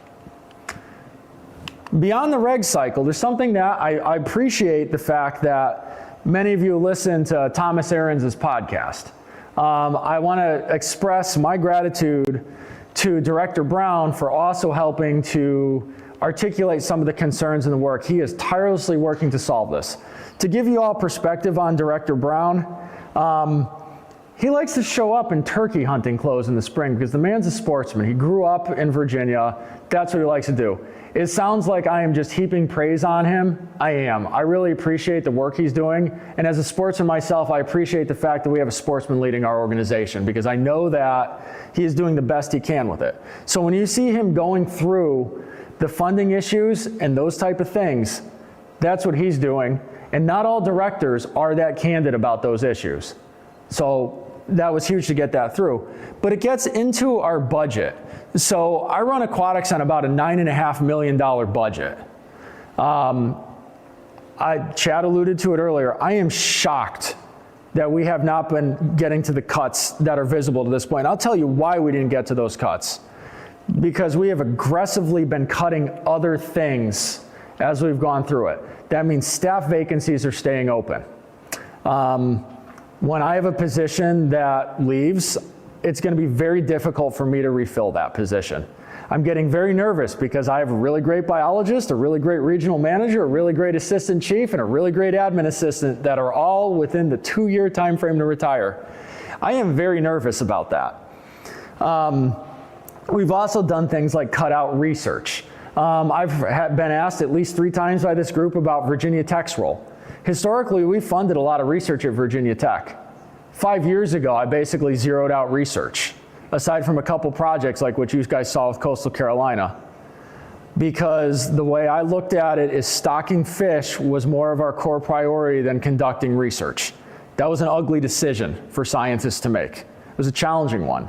Beyond the reg cycle, there's something that I appreciate the fact that many of you listen to Thomas Ahrens' podcast. I want to express my gratitude to Director Brown for also helping to articulate some of the concerns in the work. He is tirelessly working to solve this. To give you all perspective on Director Brown, he likes to show up in turkey hunting clothes in the spring because the man's a sportsman. He grew up in Virginia. That's what he likes to do. It sounds like I am just heaping praise on him. I am. I really appreciate the work he's doing. And as a sportsman myself, I appreciate the fact that we have a sportsman leading our organization, because I know that he is doing the best he can with it. So when you see him going through the funding issues and those type of things, that's what he's doing. And not all directors are that candid about those issues. So that was huge to get that through. But it gets into our budget. So I run aquatics on about a $9.5 million budget. Chad alluded to it earlier. I am shocked that we have not been getting to the cuts that are visible to this point. I'll tell you why we didn't get to those cuts. Because we have aggressively been cutting other things as we've gone through it. That means staff vacancies are staying open. When I have a position that leaves, it's going to be very difficult for me to refill that position. I'm getting very nervous because I have a really great biologist, a really great regional manager, a really great assistant chief, and a really great admin assistant that are all within the 2-year time frame to retire. I am very nervous about that. We've also done things like cut out research. I've been asked at least 3 times by this group about Virginia Tech's role. Historically, we funded a lot of research at Virginia Tech. 5 years ago, I basically zeroed out research, aside from a couple projects like what you guys saw with Coastal Carolina. Because the way I looked at it is stocking fish was more of our core priority than conducting research. That was an ugly decision for scientists to make. It was a challenging one.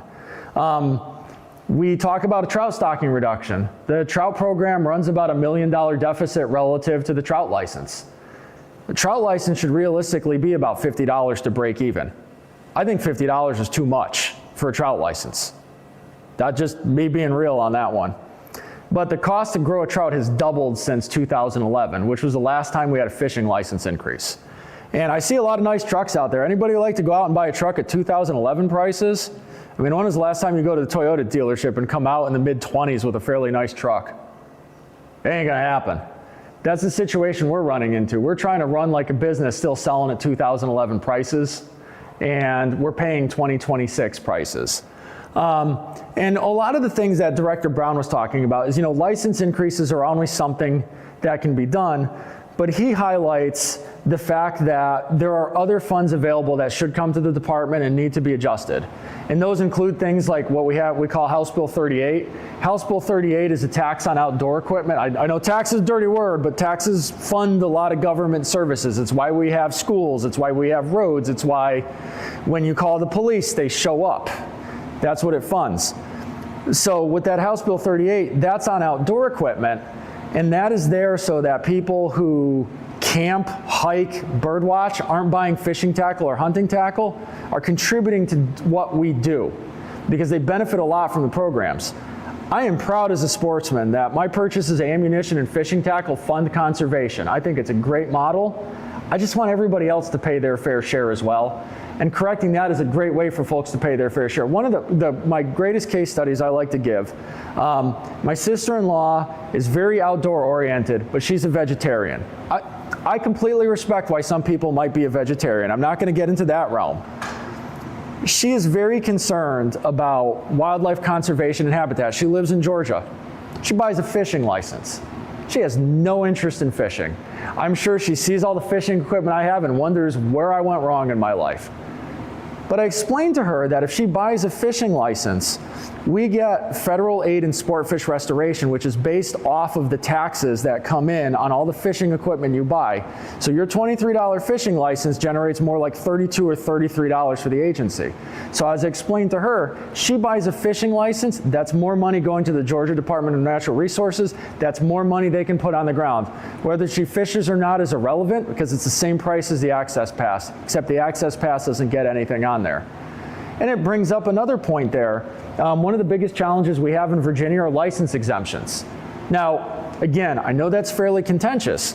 We talk about a trout stocking reduction. The trout program runs about $1 million deficit relative to the trout license. The trout license should realistically be about $50 to break even. I think $50 is too much for a trout license. That's just me being real on that one. but the cost to grow a trout has doubled since 2011, which was the last time we had a fishing license increase. And I see a lot of nice trucks out there. Anybody like to go out and buy a truck at 2011 prices? I mean, when was the last time you go to the Toyota dealership and come out in the mid-20s with a fairly nice truck? It ain't gonna happen. That's the situation we're running into. We're trying to run like a business still selling at 2011 prices, and we're paying 2026 prices. And a lot of the things that Director Brown was talking about is, license increases are only something that can be done, but he highlights the fact that there are other funds available that should come to the department and need to be adjusted. And those include things like what we call House Bill 38. House Bill 38 is a tax on outdoor equipment. I know tax is a dirty word, but taxes fund a lot of government services. It's why we have schools, it's why we have roads, it's why when you call the police, they show up. That's what it funds. So with that House Bill 38, that's on outdoor equipment, and that is there so that people who camp, hike, birdwatch, aren't buying fishing tackle or hunting tackle, are contributing to what we do because they benefit a lot from the programs. I am proud as a sportsman that my purchases of ammunition and fishing tackle fund conservation. I think it's a great model. I just want everybody else to pay their fair share as well. And correcting that is a great way for folks to pay their fair share. One of my greatest case studies I like to give, my sister-in-law is very outdoor oriented, but she's a vegetarian. I completely respect why some people might be a vegetarian. I'm not going to get into that realm. She is very concerned about wildlife conservation and habitat. She lives in Georgia. She buys a fishing license. She has no interest in fishing. I'm sure she sees all the fishing equipment I have and wonders where I went wrong in my life. But I explained to her that if she buys a fishing license, we get federal aid in sport fish restoration, which is based off of the taxes that come in on all the fishing equipment you buy. So your $23 fishing license generates more like $32 or $33 for the agency. So as I explained to her, she buys a fishing license, that's more money going to the Georgia Department of Natural Resources, that's more money they can put on the ground. Whether she fishes or not is irrelevant because it's the same price as the access pass, except the access pass doesn't get anything on there. And it brings up another point there. One of the biggest challenges we have in Virginia are license exemptions. Now, again, I know that's fairly contentious,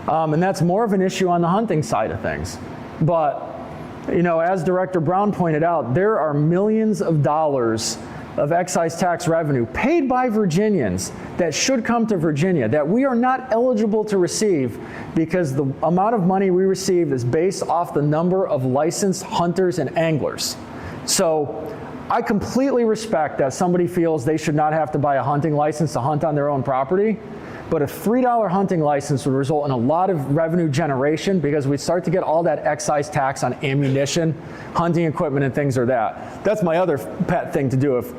and that's more of an issue on the hunting side of things. But, as Director Brown pointed out, there are millions of dollars of excise tax revenue paid by Virginians that should come to Virginia that we are not eligible to receive because the amount of money we receive is based off the number of licensed hunters and anglers. So I completely respect that somebody feels they should not have to buy a hunting license to hunt on their own property, but a $3 hunting license would result in a lot of revenue generation because we'd start to get all that excise tax on ammunition, hunting equipment, and things like that. That's my other pet thing to do. If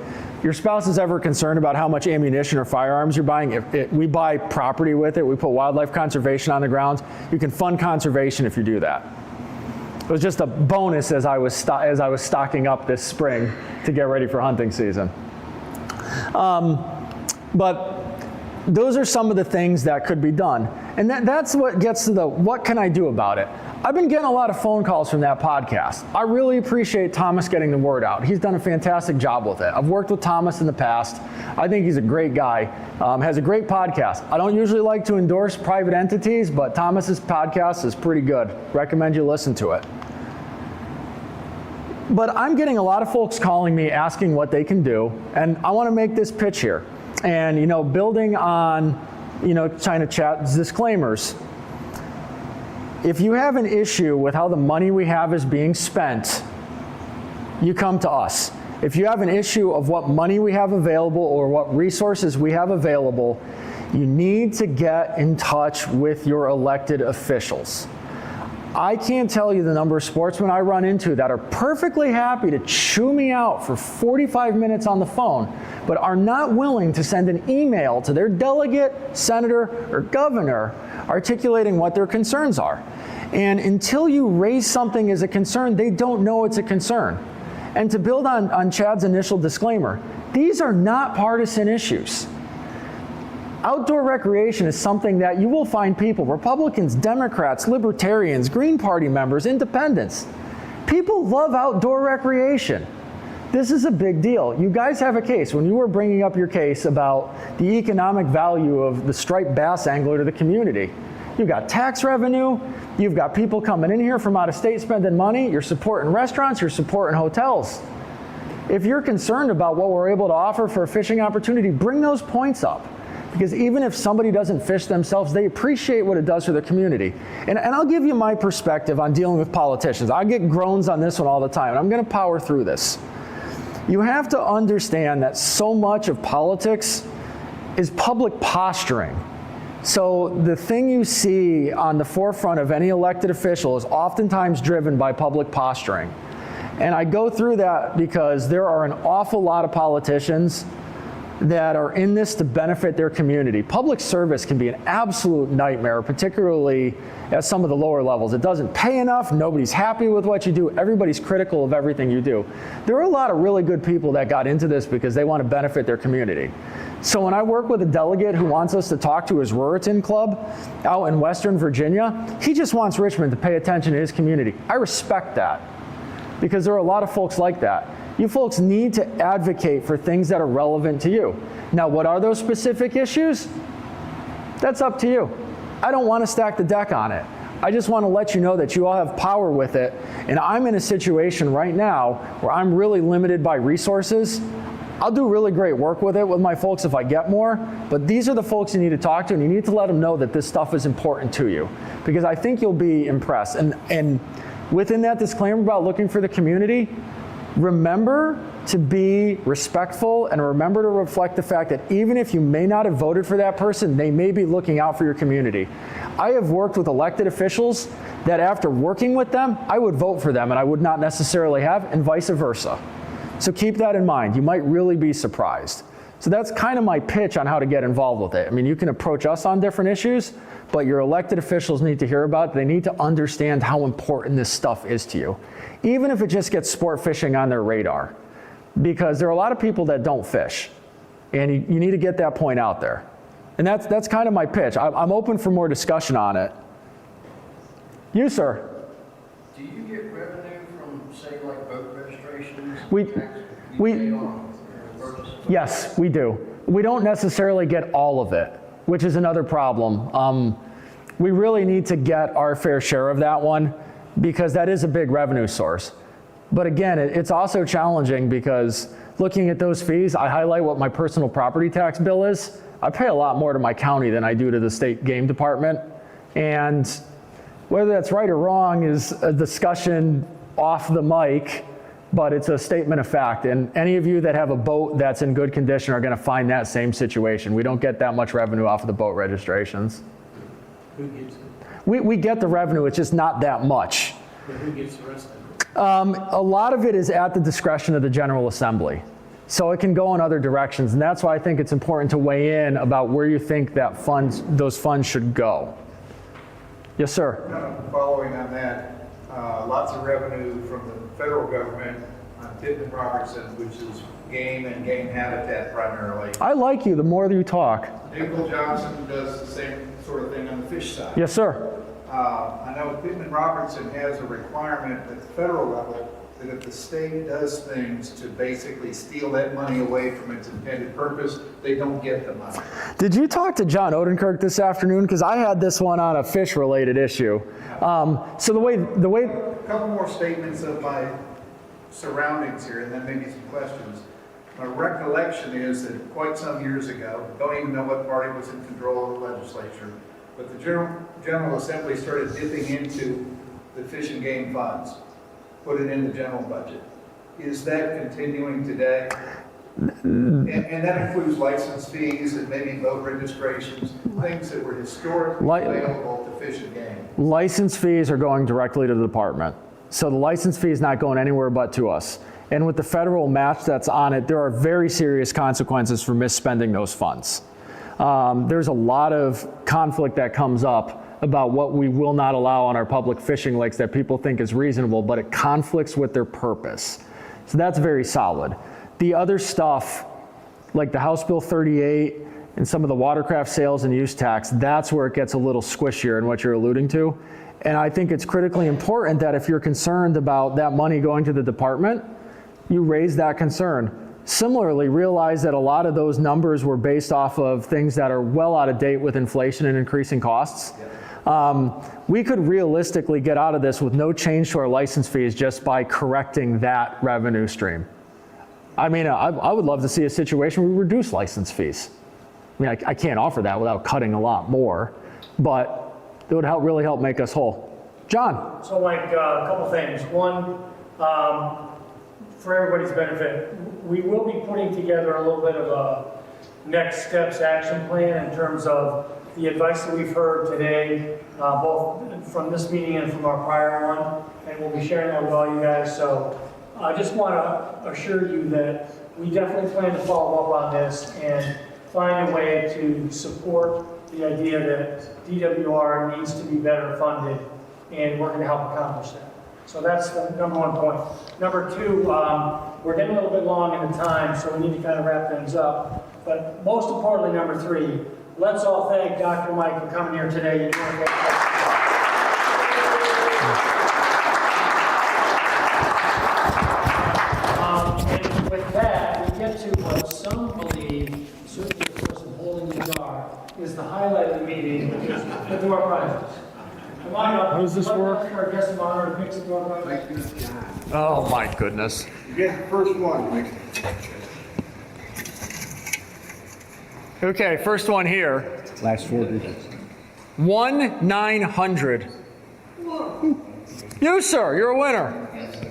your spouse is ever concerned about how much ammunition or firearms you're buying, we buy property with it, we put wildlife conservation on the ground, you can fund conservation if you do that. It was just a bonus as I was stocking up this spring to get ready for hunting season. But those are some of the things that could be done. And that's what gets to the what can I do about it? I've been getting a lot of phone calls from that podcast. I really appreciate Thomas getting the word out. He's done a fantastic job with it. I've worked with Thomas in the past. I think he's a great guy, has a great podcast. I don't usually like to endorse private entities, but Thomas's podcast is pretty good. Recommend you listen to it. But I'm getting a lot of folks calling me asking what they can do, and I want to make this pitch here. And, building on, China Chat's disclaimers, if you have an issue with how the money we have is being spent, you come to us. If you have an issue of what money we have available or what resources we have available, you need to get in touch with your elected officials. I can't tell you the number of sportsmen I run into that are perfectly happy to chew me out for 45 minutes on the phone, but are not willing to send an email to their delegate, senator, or governor articulating what their concerns are. And until you raise something as a concern, they don't know it's a concern. And to build on Chad's initial disclaimer, these are not partisan issues. Outdoor recreation is something that you will find people, Republicans, Democrats, Libertarians, Green Party members, Independents. People love outdoor recreation. This is a big deal. You guys have a case. When you were bringing up your case about the economic value of the striped bass angler to the community, you've got tax revenue, you've got people coming in here from out of state spending money, you're supporting restaurants, you're supporting hotels. If you're concerned about what we're able to offer for a fishing opportunity, bring those points up. Because even if somebody doesn't fish themselves, they appreciate what it does for their community. And I'll give you my perspective on dealing with politicians. I get groans on this one all the time, and I'm going to power through this. You have to understand that so much of politics is public posturing. So the thing you see on the forefront of any elected official is oftentimes driven by public posturing. And I go through that because there are an awful lot of politicians that are in this to benefit their community. Public service can be an absolute nightmare, particularly at some of the lower levels. It doesn't pay enough, nobody's happy with what you do, everybody's critical of everything you do. There are a lot of really good people that got into this because they want to benefit their community. So when I work with a delegate who wants us to talk to his Ruritan Club out in Western Virginia, he just wants Richmond to pay attention to his community. I respect that because there are a lot of folks like that. You folks need to advocate for things that are relevant to you. Now, what are those specific issues? That's up to you. I don't want to stack the deck on it. I just want to let you know that you all have power with it. And I'm in a situation right now where I'm really limited by resources. I'll do really great work with it with my folks if I get more, but these are the folks you need to talk to, and you need to let them know that this stuff is important to you, because I think you'll be impressed. And within that disclaimer about looking for the community, remember to be respectful and remember to reflect the fact that even if you may not have voted for that person, they may be looking out for your community. I have worked with elected officials that after working with them, I would vote for them and I would not necessarily have, and vice versa. So keep that in mind. You might really be surprised. So that's kind of my pitch on how to get involved with it. I mean, you can approach us on different issues, but your elected officials need to hear about it. They need to understand how important this stuff is to you, even if it just gets sport fishing on their radar, because there are a lot of people that don't fish, and you need to get that point out there. And that's kind of my pitch. I'm open for more discussion on it. You, sir. Do you get revenue from, say, like boat registrations? Yes, we do. We don't necessarily get all of it, which is another problem. We really need to get our fair share of that one, because that is a big revenue source. But again, it's also challenging because looking at those fees, I highlight what my personal property tax bill is. I pay a lot more to my county than I do to the state game department. And whether that's right or wrong is a discussion off the mic, but it's a statement of fact. And any of you that have a boat that's in good condition are going to find that same situation. We don't get that much revenue off of the boat registrations. Who gets it? We get the revenue, it's just not that much. But who gets the rest of it? A lot of it is at the discretion of the General Assembly. So it can go in other directions, and that's why I think it's important to weigh in about where you think that those funds should go. Yes, sir. Following on that, lots of revenue from the federal government on Pittman Robertson, which is game and game habitat primarily. I like you the more you talk. Nickel Johnson does the same sort of thing on the fish side. Yes, sir. I know Pittman Robertson has a requirement at the federal level that if the state does things to basically steal that money away from its intended purpose, they don't get the money. Did you talk to John Odenkirk this afternoon? Because I had this one on a fish-related issue. So the way. A couple more statements of my surroundings here, and then maybe some questions. My recollection is that quite some years ago, don't even know what party was in control of the legislature, but the General Assembly started dipping into the fish and game funds, put it in the general budget. Is that continuing today? And that includes license fees and maybe boat registrations, things that were historically available to fish and game. License fees are going directly to the department. So the license fee is not going anywhere but to us. And with the federal match that's on it, there are very serious consequences for misspending those funds. There's a lot of conflict that comes up about what we will not allow on our public fishing lakes that people think is reasonable, but it conflicts with their purpose. So that's very solid. The other stuff, like the House Bill 38 and some of the watercraft sales and use tax, that's where it gets a little squishier in what you're alluding to. And I think it's critically important that if you're concerned about that money going to the department, you raised that concern. Similarly, realize that a lot of those numbers were based off of things that are well out of date with inflation and increasing costs. We could realistically get out of this with no change to our license fees just by correcting that revenue stream. I mean, I would love to see a situation where we reduce license fees. I mean, I can't offer that without cutting a lot more, but it would really help make us whole. John? So like a couple things. One, for everybody's benefit, we will be putting together a little bit of a next steps action plan in terms of the advice that we've heard today, both from this meeting and from our prior one, and we'll be sharing that with all you guys. So I just want to assure you that we definitely plan to follow up on this and find a way to support the idea that DWR needs to be better funded, and we're going to help accomplish that. So that's the number one point. Number two, we're getting a little bit long in the time, so we need to kind of wrap things up. But most importantly, number three, let's all thank Dr. Mike for coming here today. And with that, we get to what some believe, certainly the person holding the jar, is the highlight of the meeting, which is the door prizes. Come on up. How does this work? For our guest of honor to pick the door prizes. Oh my goodness. You get the first one, Mike. Okay, first one here. Last 4 digits. 1-900. You, sir, you're a winner.